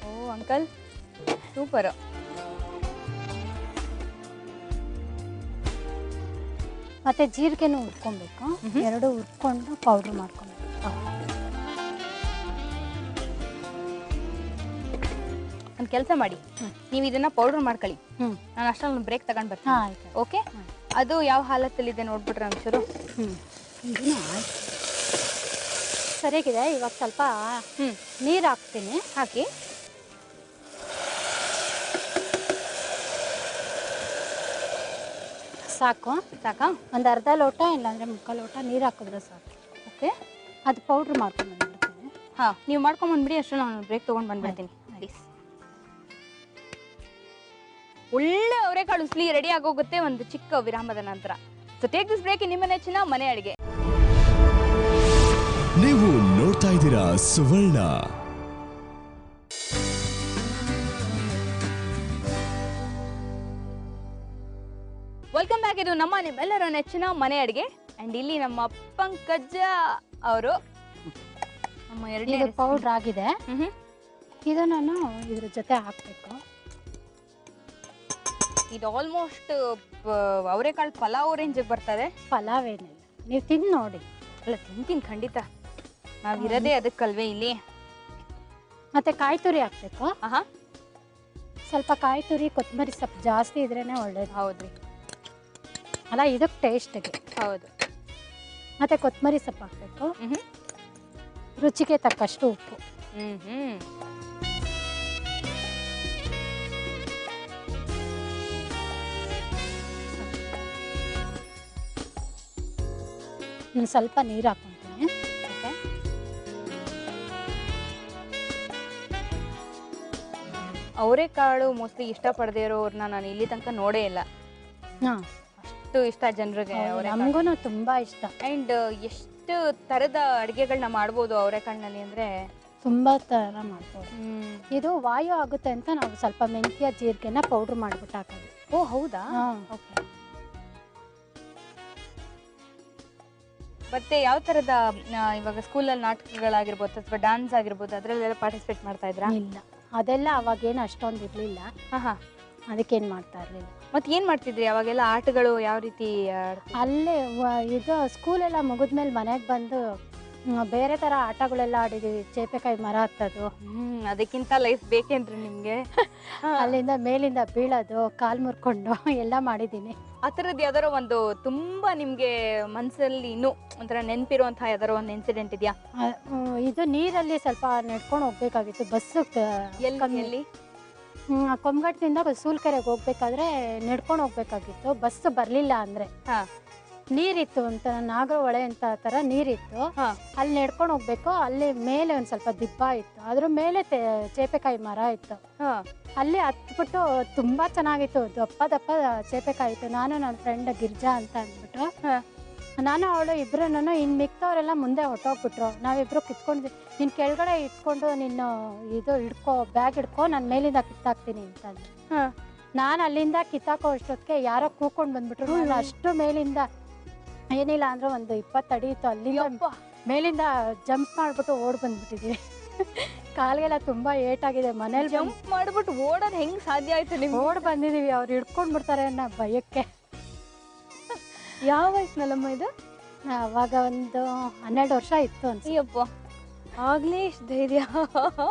ಓ ಅಂಕಲ್ ಸೂಪರ್. ಮತ್ತೆ ಜೀರಿಗೆನೂ ಹುರ್ಕೊಬೇಕು, ಎರಡು ಹುರ್ಕೊಂಡು ಪೌಡ್ರ್ ಮಾಡ್ಕೊಬೇಕು. ಒಂದು ಕೆಲಸ ಮಾಡಿ, ನೀವು ಇದನ್ನ ಪೌಡರ್ ಮಾಡ್ಕೊಳ್ಳಿ, ನಾನು ಅಷ್ಟೊಂದು ಬ್ರೇಕ್ ತಗೊಂಡ್ ಬರ್ತೀನಿ. ಓಕೆ, ಅದು ಯಾವ ಹಾಲತ್ತಲ್ಲಿದೆ ನೋಡ್ಬಿಟ್ರೆ ಒಂಚೂರು. ಸರಿಯಾಗಿದೆ. ಇವಾಗ ಸ್ವಲ್ಪ ನೀರು ಹಾಕ್ತೀನಿ. ಹಾಕಿ. ಸಾಕು. ಸಾಕಾ? ಒಂದು ಅರ್ಧ ಲೋಟ ಇಲ್ಲಾಂದ್ರೆ ಮುಕ್ಕಾಲು ಲೋಟ ನೀರು ಹಾಕಿದ್ರೆ ಸಾಕು. ಓಕೆ, ಅದು ಪೌಡ್ರ್ ಮಾಡ್ಕೊಂಡು ಬಂದ್ಬಿಡ್ತೀನಿ. ಹಾಂ, ನೀವು ಮಾಡ್ಕೊಂಡು ಬಂದ್ಬಿಡಿ, ಅಷ್ಟು ನಾನು ಬ್ರೇಕ್ ತೊಗೊಂಡು ಬಂದ್ಬಿಡ್ತೀನಿ. ಪ್ಲೀಸ್. ಒಳ್ಳೆ ಅವರೆಕಾಳು ಉಸ್ಲಿ ರೆಡಿ ಆಗೋಗುತ್ತೆ ಒಂದು ಚಿಕ್ಕ ವಿರಾಮದ ನಂತರ. So take this break. ನಿಮ್ಮ ನೆಚ್ಚಿನ ಮನೆ ಅಡಿಗೆ. ನೀವು ನೋಡ್ತಾ ಇದ್ದೀರಾ ಸುವರ್ಣ. Welcome back. ಇದು ನಿಮ್ಮೆಲ್ಲರ ನೆಚ್ಚಿನ ಮನೆ ಅಡಿಗೆ. ಅಂಡ್ ಇಲ್ಲಿ ನಮ್ಮ ಪಂಕಜ ಅವರು ನಮ್ಮ ಇದು ಪೌಡ್ರ್ ಆಗಿದೆ. ಇದು ನಾನು ಇದ್ರ ಜೊತೆ ಹಾಕ್ಬೇಕು. ಇದು ಆಲ್ಮೋಸ್ಟ್ ಅವರೆಕಾಳು ಪಲಾವ್ ರೇಂಜಿಗೆ ಬರ್ತದೆ. ಪಲಾವ್ ಏನಿಲ್ಲ, ನೀವು ತಿಂದು ನೋಡಿ. ಅಲ್ಲ, ತಿಂತೀನಿ ಖಂಡಿತ, ನಾವಿರೋದೇ ಅದಕ್ಕಲ್ವೇ ಇಲ್ಲಿ. ಮತ್ತೆ ಕಾಯಿ ತುರಿ ಹಾಕ್ಬೇಕು. ಆಹಾ, ಸ್ವಲ್ಪ ಕಾಯಿ ತುರಿ ಕೊತ್ತಂಬರಿ ಸೊಪ್ಪು ಜಾಸ್ತಿ ಇದ್ರೇನೆ ಒಳ್ಳೇದು. ಹೌದ್ರಿ, ಅಲ್ಲ ಇದಕ್ಕೆ ಟೇಸ್ಟ್ಗೆ. ಹೌದು. ಮತ್ತೆ ಕೊತ್ತಂಬರಿ ಸೊಪ್ಪು ಹಾಕ್ಬೇಕು. ರುಚಿಗೆ ತಕ್ಕಷ್ಟು ಉಪ್ಪು. ಇನ್ನು ಸ್ವಲ್ಪ ನೀರು ಹಾಕ್ಕೊಂತೀನಿ. ಓಕೆ, ಅವರೆಕಾಳು ಮೋಸ್ಟ್ಲಿ ಇಷ್ಟಪಡದೇ ಇರೋರ್ನ ನಾನು ಇಲ್ಲಿ ತನಕ ನೋಡೇ ಇಲ್ಲ. ಅಷ್ಟು ಇಷ್ಟ ಜನರಿಗೆ. ನಮಗೂ ತುಂಬಾ ಇಷ್ಟ. ಅಂಡ್ ಎಷ್ಟು ತರದ ಅಡಿಗೆಗಳನ್ನ ಮಾಡ್ಬೋದು ಅವರೆಕಾಳಿನಲ್ಲಿ ಅಂದ್ರೆ ತುಂಬಾ ತರ ಮಾಡ್ಬೋದು. ಇದು ವಾಯು ಆಗುತ್ತೆ ಅಂತ ನಾವು ಸ್ವಲ್ಪ ಮೆಂತ್ಯ ಜೀರಿಗೆನ ಪೌಡ್ರ್ ಮಾಡ್ಬಿಟ್ಟು ಹಾಕೋದು. ಓ ಹೌದಾ? ಓಕೆ. ಮತ್ತೆ ಯಾವ ತರದ ಇವಾಗ ಸ್ಕೂಲಲ್ಲಿ ನಾಟಕಗಳಾಗಿರ್ಬೋದು ಅಥವಾ ಡ್ಯಾನ್ಸ್ ಆಗಿರ್ಬೋದು ಅದ್ರಲ್ಲೆಲ್ಲ ಪಾರ್ಟಿಸಿಪೇಟ್ ಮಾಡ್ತಾ ಇದ್ರಾ? ಇಲ್ಲ, ಅದೆಲ್ಲ ಅವಾಗೇನು ಅಷ್ಟೊಂದು ಇರ್ಲಿಲ್ಲ. ಅದಕ್ಕೇನು ಮಾಡ್ತಾ ಇರ್ಲಿಲ್ಲ. ಮತ್ತೆ ಏನ್ ಮಾಡ್ತಿದ್ರಿ ಅವಾಗೆಲ್ಲ? ಆಟಗಳು ಯಾವ ರೀತಿ? ಅಲ್ಲೇ ಇದು ಸ್ಕೂಲೆಲ್ಲ ಮುಗಿದ್ಮೇಲೆ ಮನೆಗೆ ಬಂದು ಬೇರೆ ತರ ಆಟಗಳೆಲ್ಲ ಆಡಿದೀವಿ. ಚೇಪೆಕಾಯಿ ಮರ ಹತ್ತೋದು. ಅದಕ್ಕಿಂತ ಲೈಫ್ ಬೇಕೇನ್ರಿ ನಿಮ್ಗೆ? ಅಲ್ಲಿಂದ ಮೇಲಿಂದ ಬೀಳೋದು, ಕಾಲ್ ಮುರ್ಕೊಂಡು ಎಲ್ಲ ಮಾಡಿದ್ದೀನಿ. ಆ ಥರದ್ದು ಯಾವ್ದಾರ ಒಂದು ತುಂಬಾ ನಿಮ್ಗೆ ಮನ್ಸಲ್ಲಿ ಇನ್ನೂ ಒಂಥರ ನೆನಪಿರುವಂತಹ ಯಾವ್ದಾರ ಒಂದು ಇನ್ಸಿಡೆಂಟ್ ಇದೆಯಾ? ಇದು ನೀರಲ್ಲಿ ಸ್ವಲ್ಪ ನಡ್ಕೊಂಡು ಹೋಗ್ಬೇಕಾಗಿತ್ತು. ಬಸ್ಸು ಎಲ್ಲಿ? ಕೊಂಬಘಟ್ಟದಿಂದ ಸೂಲ್ಕೆರೆಗೆ ಹೋಗ್ಬೇಕಾದ್ರೆ ನಡ್ಕೊಂಡು ಹೋಗ್ಬೇಕಾಗಿತ್ತು. ಬಸ್ ಬರ್ಲಿಲ್ಲ ಅಂದ್ರೆ ನೀರಿತ್ತು ಅಂತ, ನಾಗರಹೊಳೆ ಅಂತ ತರ ನೀರಿತ್ತು. ಅಲ್ಲಿ ನಡ್ಕೊಂಡು ಹೋಗ್ಬೇಕು. ಅಲ್ಲಿ ಮೇಲೆ ಒಂದ್ ಸ್ವಲ್ಪ ದಿಬ್ಬ ಇತ್ತು, ಅದ್ರ ಮೇಲೆ ಚೇಪೆಕಾಯಿ ಮರ ಇತ್ತು. ಅಲ್ಲಿ ಹತ್ಬಿಟ್ಟು ತುಂಬಾ ಚೆನ್ನಾಗಿತ್ತು, ದಪ್ಪ ದಪ್ಪ ಚೇಪೆಕಾಯಿ ಇತ್ತು. ನಾನು ನನ್ನ ಫ್ರೆಂಡ್ ಗಿರ್ಜಾ ಅಂತ ಅಂದ್ಬಿಟ್ಟು ನಾನು ಅವಳು ಇಬ್ರು ಇನ್ ಮಿಕ್ತವ್ರೆಲ್ಲ ಮುಂದೆ ಹೊಟ್ಟೋಗ್ಬಿಟ್ರು. ನಾವಿಬ್ರು ಕಿತ್ಕೊಂಡ್ವಿ. ನೀನ್ ಕೆಳಗಡೆ ಇಟ್ಕೊಂಡು ನಿನ್ನ ಇದು ಹಿಡ್ಕೊ, ಬ್ಯಾಗ್ ಹಿಡ್ಕೊ, ನಾನು ಮೇಲಿಂದ ಕಿತ್ತಾಕ್ತೀನಿ ಅಂತಂದು. ನಾನು ಅಲ್ಲಿಂದ ಕಿತ್ತಾಕೋ ಅಷ್ಟೊತ್ತಿಗೆ ಯಾರೋ ಕೂಕೊಂಡು ಬಂದ್ಬಿಟ್ರು. ನಾನು ಅಷ್ಟು ಮೇಲಿಂದ ಏನಿಲ್ಲ ಅಂದ್ರೆ ಒಂದು 20 ಅಡಿ ಇತ್ತು, ಅಲ್ಲಿಂದ ಮೇಲಿಂದ ಜಂಪ್ ಮಾಡ್ಬಿಟ್ಟು ಓಡ್ ಬಂದ್ಬಿಟ್ಟಿದ್ವಿ. ಕಾಲ್ಗೆಲ್ಲ ತುಂಬಾ ಏಟಾಗಿದೆ. ಮನೇಲಿ ಜಂಪ್ ಮಾಡ್ಬಿಟ್ಟು ಓಡೋದು ಹೆಂಗ್ ಸಾಧ್ಯ ಆಯ್ತು ನಿಮ್ಗೆ? ಓಡ್ ಬಂದಿದೀವಿ, ಅವ್ರು ಹಿಡ್ಕೊಂಡ್ ಬಿಡ್ತಾರೆ ಅನ್ನೋ ಭಯಕ್ಕೆ. ಯಾವ ವಯಸ್ಸಿನಲ್ಲಮ್ಮ ಇದು? ಅವಾಗ ಒಂದು 12 ವರ್ಷ ಇತ್ತು ಅನ್ಸುತ್ತೆ. ಅಯ್ಯಪ್ಪ, ಆಗ್ಲೇ ಇಷ್ಟು ಧೈರ್ಯ.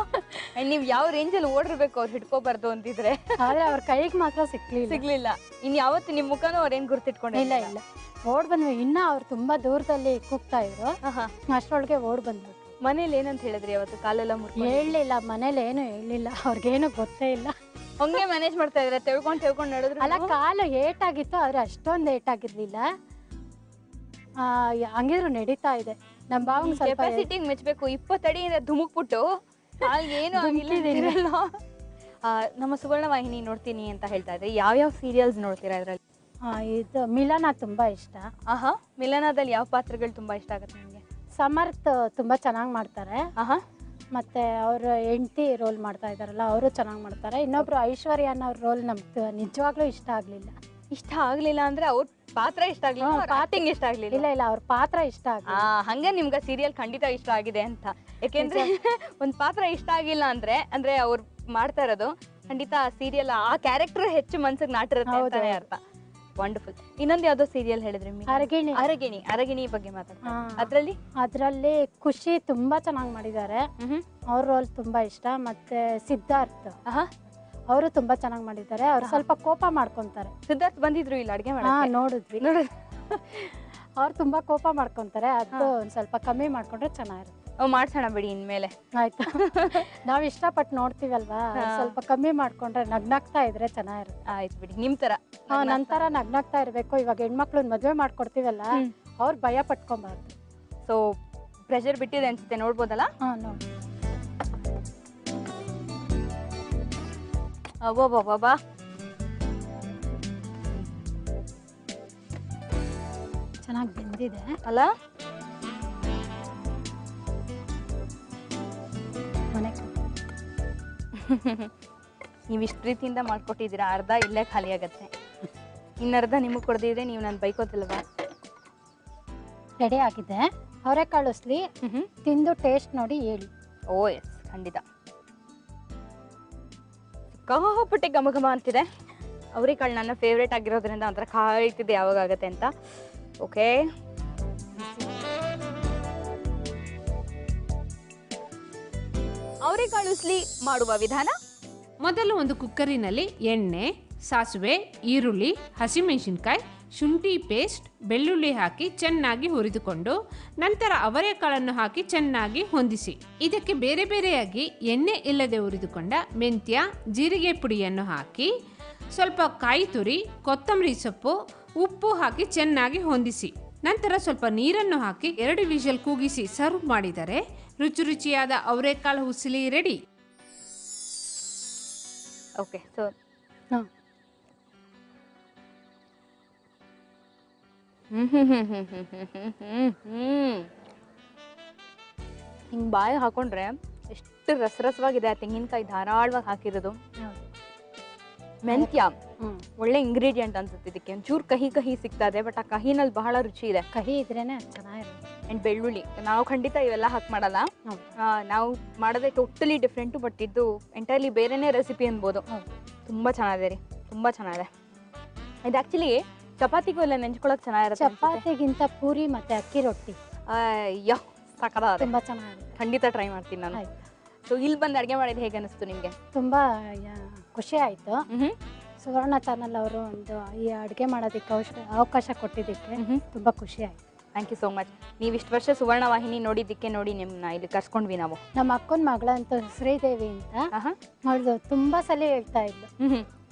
ನೀವು ಯಾವ ರೇಂಜಲ್ಲಿ ಓಡಿರ್ಬೇಕು ಅವ್ರು ಹಿಡ್ಕೋಬಾರ್ದು ಅಂತಿದ್ರೆ. ಆದ್ರೆ ಅವ್ರ ಕೈಗೆ ಮಾತ್ರ ಸಿಗ್ಲಿಲ್ಲ. ಇನ್ ಯಾವತ್ತು ನಿಮ್ ಮುಖನೂ ಅವ್ರೇನ್ ಗುರ್ತಿಟ್ಕೊಂಡಿಲ್ಲ? ಇಲ್ಲ ಓಡ್ ಬಂದ್ವಿ. ಇನ್ನ ಅವ್ರು ತುಂಬಾ ದೂರದಲ್ಲಿ ಕೂಗ್ತಾ ಇದ್ರು, ಅಷ್ಟರೊಳಗೆ ಓಡ್ ಬಂದ್ಬಿಟ್ಟು. ಮನೇಲಿ ಏನಂತ ಹೇಳಿದ್ರಿ ಅವತ್ತು? ಕಾಲೆಲ್ಲ ಹೇಳಿಲ್ಲ, ಮನೇಲಿ ಏನು ಹೇಳಿಲ್ಲ, ಅವ್ರಿಗೇನು ಗೊತ್ತೇ ಇಲ್ಲ. ಹಂಗೆ ಮ್ಯಾನೇಜ್ ಮಾಡ್ತಾ ಇದ್ರೆ ತೆಳ್ಕೊಂಡ್ ನಡೆದ್ರು. ಅಲ್ಲ, ಕಾಲು ಏಟಾಗಿತ್ತು, ಆದ್ರೆ ಅಷ್ಟೊಂದು ಏಟಾಗಿರ್ಲಿಲ್ಲ. ಹಂಗಿದ್ರು ನಡೀತಾ ಇದೆ. ನಮ್ ಭಾವಂಗ್ ಸ್ವಲ್ಪ ಕೆಪಾಸಿಟಿ ಮೆಚ್ಬೇಕು. 20 ಅಡಿಯಿಂದ ಧುಮುಕ್ಬಿಟ್ಟು ಏನು ಆಗಿಲ್ಲ. ನಮ್ಮ ಸುವರ್ಣ ವಾಹಿನಿ ನೋಡ್ತೀನಿ ಅಂತ ಹೇಳ್ತಾ ಇದ್ರೆ ಯಾವ ಸೀರಿಯಲ್ಸ್ ನೋಡ್ತೀರಾ ಇದ್ರಲ್ಲಿ? ಇದು ಮಿಲನ ತುಂಬಾ ಇಷ್ಟ. ಮಿಲನದಲ್ಲಿ ಯಾವ ಪಾತ್ರಗಳು ತುಂಬಾ ಇಷ್ಟ ಆಗುತ್ತೆ ನಿಮ್ಗೆ? ಸಮರ್ಥ್ ತುಂಬಾ ಚೆನ್ನಾಗಿ ಮಾಡ್ತಾರೆ. ಮತ್ತೆ ಅವ್ರ ಹೆಂಡತಿ ರೋಲ್ ಮಾಡ್ತಾ ಇದಾರಲ್ಲ, ಅವರು ಚೆನ್ನಾಗಿ ಮಾಡ್ತಾರೆ. ಇನ್ನೊಬ್ರು ಐಶ್ವರ್ಯ ಅನ್ನೋ ರೋಲ್ ನಮ್ಗೆ ನಿಜವಾಗ್ಲೂ ಇಷ್ಟ ಆಗ್ಲಿಲ್ಲ ಅಂದ್ರೆ ಅವ್ರ ಪಾತ್ರ ಇಷ್ಟ ಆಗ್ಲಿಲ್ಲ, ಪಾರ್ಟಿಂಗ್ ಇಷ್ಟ ಆಗ್ಲಿಲ್ಲ? ಇಲ್ಲ, ಅವ್ರ ಪಾತ್ರ ಇಷ್ಟ ಆಗ್ಲಿಲ್ಲ. ಹಂಗೆ ನಿಮ್ಗೆ ಸೀರಿಯಲ್ ಖಂಡಿತ ಇಷ್ಟ ಆಗಿದೆ ಅಂತ. ಯಾಕೆಂದ್ರೆ ಒಂದ್ ಪಾತ್ರ ಇಷ್ಟ ಆಗಿಲ್ಲ ಅಂದ್ರೆ ಅವ್ರು ಮಾಡ್ತಾ ಇರೋದು ಖಂಡಿತ ಸೀರಿಯಲ್ ಆ ಕ್ಯಾರೆಕ್ಟರ್ ಹೆಚ್ಚು ಮನ್ಸಿಗೆ ನಾಟಿರುತ್ತೆ ಅಂತಾನೆ ಅರ್ಥ. ವಂಡರ್ಫುಲ್. ಇನ್ನೊಂದು ಯಾವ್ದೋ ಸೀರಿಯಲ್ ಹೇಳಿದ್ರಿ? ಅರಗಿಣಿ ಬಗ್ಗೆ ಮಾತಾಡ್ತಾರೆ. ಅದ್ರಲ್ಲಿ ಖುಷಿ ತುಂಬಾ ಚೆನ್ನಾಗಿ ಮಾಡಿದ್ದಾರೆ. ಅವ್ರ ರೋಲ್ ತುಂಬಾ ಇಷ್ಟ. ಮತ್ತೆ ಸಿದ್ಧಾರ್ಥ್ ಅವರು ತುಂಬಾ ಚೆನ್ನಾಗಿ ಮಾಡಿದ್ದಾರೆ. ಅವ್ರು ಸ್ವಲ್ಪ ಕೋಪ ಮಾಡ್ಕೊಂತಾರೆ. ಸಿದ್ಧಾರ್ಥ್ ಬಂದಿದ್ರು ಇಲ್ಲ ಅಡ್ಗೆ ಮಾಡಿ? ನೋಡಿದ್ವಿ. ಅವ್ರು ತುಂಬಾ ಕೋಪ ಮಾಡ್ಕೊಂತಾರೆ. ಅದು ಒಂದ್ ಸ್ವಲ್ಪ ಕಮ್ಮಿ ಮಾಡ್ಕೊಂಡ್ರೆ ಚೆನ್ನಾಗಿರುತ್ತೆ. ಮಾಡ್ಸೋಣ ಬಿಡಿ ಇನ್ಮೇಲೆ. ಆಯ್ತು. ನಾವ್ ಇಷ್ಟಪಟ್ಟು ನೋಡ್ತೀವಲ್ವಾ, ಸ್ವಲ್ಪ ಕಮ್ಮಿ ಮಾಡ್ಕೊಂಡ್ರೆ ನಗ್ನಾಗ್ತಾ ಇದ್ರೆ ಚೆನ್ನಾಗಿರುತ್ತೆ. ಆಯ್ತು ಬಿಡಿ, ನಿಮ್ ತರ ನಂತರ ನಗ್ನಾಗ್ತಾ ಇರ್ಬೇಕು. ಇವಾಗ ಹೆಣ್ಮಕ್ಳು ಮದ್ವೆ ಮಾಡ್ಕೊಡ್ತೀವಲ್ಲ, ಅವ್ರು ಭಯ ಪಟ್ಕೊಬಾರ್ದು. ಸೊ ಪ್ರೆಷರ್ ಬಿಟ್ಟಿದೆ ಅನ್ಸುತ್ತೆ, ನೋಡ್ಬೋದಲ್ಲ? ನೋಡಿ. ಅಬ್ಬಾ, ಚೆನ್ನಾಗಿ ಬೆಂದಿದೆ ಅಲ್ಲ? ನೀವು ಇಷ್ಟು ಪ್ರೀತಿಯಿಂದ ಮಾಡ್ಕೊಟ್ಟಿದ್ದೀರಾ, ಅರ್ಧ ಇಲ್ಲೇ ಖಾಲಿ ಆಗತ್ತೆ. ಇನ್ನರ್ಧ ನಿಮಗೆ ಕೊಡ್ದಿದ್ರೆ ನೀವು ನಾನು ಬೈಕೋತಿಲ್ವಾ? ರೆಡಿ ಆಗಿದೆ. ಅವರೆಕಾಳು ಉಸ್ಲಿ ತಿಂದು ಟೇಸ್ಟ್ ನೋಡಿ ಹೇಳಿ. ಓ ಎಸ್, ಖಂಡಿತ. ಸಿಕ್ಕಾಪಟ್ಟೆ ಘಮ ಘಮ ಅಂತಿದೆ. ಅವರೆಕಾಳು ನನ್ನ ಫೇವ್ರೇಟ್ ಆಗಿರೋದ್ರಿಂದ ಒಂಥರ ಕಾಯ್ತಿದೆ ಯಾವಾಗ ಆಗತ್ತೆ ಅಂತ. ಓಕೆ, ಅವರೆಕಾಳು ಉಸ್ಲಿ ಮಾಡುವ ವಿಧಾನ: ಮೊದಲು ಒಂದು ಕುಕ್ಕರಿನಲ್ಲಿ ಎಣ್ಣೆ, ಸಾಸಿವೆ, ಈರುಳ್ಳಿ, ಹಸಿಮೆಣಸಿನಕಾಯಿ, ಶುಂಠಿ ಪೇಸ್ಟ್, ಬೆಳ್ಳುಳ್ಳಿ ಹಾಕಿ ಚೆನ್ನಾಗಿ ಹುರಿದುಕೊಂಡು ನಂತರ ಅವರೆಕಾಳನ್ನು ಹಾಕಿ ಚೆನ್ನಾಗಿ ಹೊಂದಿಸಿ. ಇದಕ್ಕೆ ಬೇರೆ ಬೇರೆಯಾಗಿ ಎಣ್ಣೆ ಇಲ್ಲದೆ ಹುರಿದುಕೊಂಡ ಮೆಂತ್ಯ, ಜೀರಿಗೆ ಪುಡಿಯನ್ನು ಹಾಕಿ ಸ್ವಲ್ಪ ಕಾಯಿ ತುರಿ, ಕೊತ್ತಂಬರಿ ಸೊಪ್ಪು, ಉಪ್ಪು ಹಾಕಿ ಚೆನ್ನಾಗಿ ಹೊಂದಿಸಿ. ನಂತರ ಸ್ವಲ್ಪ ನೀರನ್ನು ಹಾಕಿ 2 ವಿಷಲ್ ಕೂಗಿಸಿ ಸರ್ವ್ ಮಾಡಿದರೆ ರುಚಿ ರುಚಿಯಾದ ಅವರೆಕಾಳು ಉಸ್ಲಿ ರೆಡಿ. ಓಕೆ, ಸೊ ಹಿಂಗೆ ಬಾಯಿ ಹಾಕೊಂಡ್ರೆ ಎಷ್ಟು ರಸರಸವಾಗಿದೆ. ತೆಂಗಿನಕಾಯಿ ಧಾರಾಳವಾಗಿ ಹಾಕಿರೋದು, ಮೆಂತ್ಯ ಒಳ್ಳೆ ಇಂಗ್ರೀಡಿಯೆಂಟ್ ಅನ್ಸುತ್ತೆ. ಇದಕ್ಕೆ ಒಂಚೂರು ಕಹಿ ಕಹಿ ಸಿಗ್ತಾ ಇದೆ, ಬಟ್ ಆ ಕಹಿನಲ್ಲಿ ಬಹಳ ರುಚಿ ಇದೆ. ಕಹಿ ಇದ್ರೇನೆ ಚೆನ್ನಾಗಿರುತ್ತೆ. ಆ್ಯಂಡ್ ಬೆಳ್ಳುಳ್ಳಿ ನಾವು ಖಂಡಿತ ಇವೆಲ್ಲ ಹಾಕಿ ಮಾಡಲ್ಲ. ನಾವು ಮಾಡೋದೇ ಟೋಟಲಿ ಡಿಫ್ರೆಂಟು, ಬಟ್ ಇದು ಎಂಟೈರ್ಲಿ ಬೇರೆನೇ ರೆಸಿಪಿ ಅನ್ಬೋದು. ತುಂಬ ಚೆನ್ನಾಗಿದೆ ರೀ, ತುಂಬ ಚೆನ್ನಾಗಿದೆ. ಇದು ಆ್ಯಕ್ಚುಲಿ ಚಪಾತಿಗೂ ಎಲ್ಲ ನೆಂಚ್ಕೊಳಕ್ಕೆ ಚೆನ್ನಾಗಿರುತ್ತೆ. ಚಪಾತಿಗಿಂತ ಪೂರಿ ಮತ್ತು ಅಕ್ಕಿ ರೊಟ್ಟಿ ಅಯ್ಯೋ ಸಾಕಾದ ತುಂಬ ಚೆನ್ನಾಗಿರುತ್ತೆ. ಖಂಡಿತ ಟ್ರೈ ಮಾಡ್ತೀನಿ ನಾನು. ಸೊ ಇಲ್ಲಿ ಬಂದು ಅಡುಗೆ ಮಾಡಿದ್ದು ಹೇಗೆ ಅನಿಸ್ತು ನಿಮಗೆ? ತುಂಬ ಖುಷಿ ಆಯಿತು. ಸುವರ್ಣ ಚಾನಲ್ ಅವರು ಒಂದು ಈ ಅಡುಗೆ ಮಾಡೋದಕ್ಕೆ ಅವಕಾಶ ಕೊಟ್ಟಿದ್ದಕ್ಕೆ ತುಂಬ ಖುಷಿ ಆಯಿತು. Thank you so much. ನೀವು ಇಷ್ಟು ವರ್ಷ ಸುವರ್ಣ ವಾಹಿನಿ ನೋಡಿದ್ದಕ್ಕೆ ನೋಡಿ ನಿಮ್ಮನ್ನ ಇಲ್ಲಿ ಕರ್ಸ್ಕೊಂಡ್ವಿ ನಾವು. ನಮ್ಮ ಅಕ್ಕನ ಮಗಳಂತೂ ಶ್ರೀದೇವಿ ಅಂತ, ಅವಳು ತುಂಬ ಸಲ ಹೇಳ್ತಾ ಇದ್ಲು,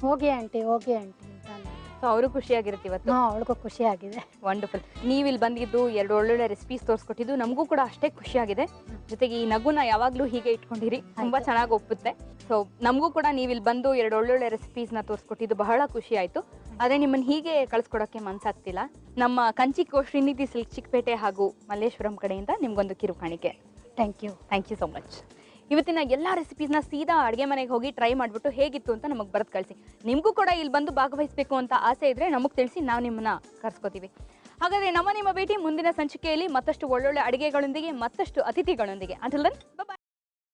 ಹೋಗಿ ಆಂಟಿ ಹೋಗಿ ಆಂಟಿ ಅಂತ. ಸೊ ಅವರು ಖುಷಿಯಾಗಿರುತ್ತೆ ಇವತ್ತು. ಅವಳಿಗೂ ಖುಷಿ ಆಗಿದೆ. ವಂಡರ್ಫುಲ್. ನೀವು ಇಲ್ಲಿ ಬಂದಿದ್ದು 2 ಒಳ್ಳೊಳ್ಳೆ ರೆಸಿಪೀಸ್ ತೋರಿಸ್ಕೊಟ್ಟಿದ್ದು ನಮಗೂ ಕೂಡ ಅಷ್ಟೇ ಖುಷಿಯಾಗಿದೆ. ಜೊತೆಗೆ ಈ ನಗುನ ಯಾವಾಗಲೂ ಹೀಗೆ ಇಟ್ಕೊಂಡಿರಿ, ತುಂಬ ಚೆನ್ನಾಗಿ ಒಪ್ಪುತ್ತೆ. ಸೊ ನಮಗೂ ಕೂಡ ನೀವು ಇಲ್ಲಿ ಬಂದು 2 ಒಳ್ಳೊಳ್ಳೆ ರೆಸಿಪೀಸ್ನ ತೋರಿಸ್ಕೊಟ್ಟಿದ್ದು ಬಹಳ ಖುಷಿ ಆಯಿತು. ಆದರೆ ನಿಮ್ಮನ್ನು ಹೀಗೆ ಕಳಿಸ್ಕೊಡೋಕ್ಕೆ ಮನಸ್ಸಾಗ್ತಿಲ್ಲ. ನಮ್ಮ ಕಂಚಿಕೋ ಶ್ರೀನಿಧಿ ಸಿಲ್ಕ್ ಚಿಕ್ಕಪೇಟೆ ಹಾಗೂ ಮಲ್ಲೇಶ್ವರಂ ಕಡೆಯಿಂದ ನಿಮಗೊಂದು ಕಿರುಕಾಣಿಕೆ. Thank you so much. ಇವತ್ತಿನ ಎಲ್ಲ ರೆಸಿಪೀಸ್ನ ಸೀದಾ ಅಡುಗೆ ಮನೆಗೆ ಹೋಗಿ ಟ್ರೈ ಮಾಡಿಬಿಟ್ಟು ಹೇಗಿತ್ತು ಅಂತ ನಮಗೆ ಬರೆದು ಕಳಿಸಿ. ನಿಮಗೂ ಕೂಡ ಇಲ್ಲಿ ಬಂದು ಭಾಗವಹಿಸಬೇಕು ಅಂತ ಆಸೆ ಇದ್ದರೆ ನಮಗೆ ತಿಳಿಸಿ, ನಾವು ನಿಮ್ಮನ್ನ ಕರ್ಸ್ಕೊತೀವಿ. ಹಾಗಾದರೆ ನಿಮ್ಮ ಭೇಟಿ ಮುಂದಿನ ಸಂಚಿಕೆಯಲ್ಲಿ ಮತ್ತಷ್ಟು ಒಳ್ಳೊಳ್ಳೆ ಅಡುಗೆಗಳೊಂದಿಗೆ, ಮತ್ತಷ್ಟು ಅತಿಥಿಗಳೊಂದಿಗೆ. Until then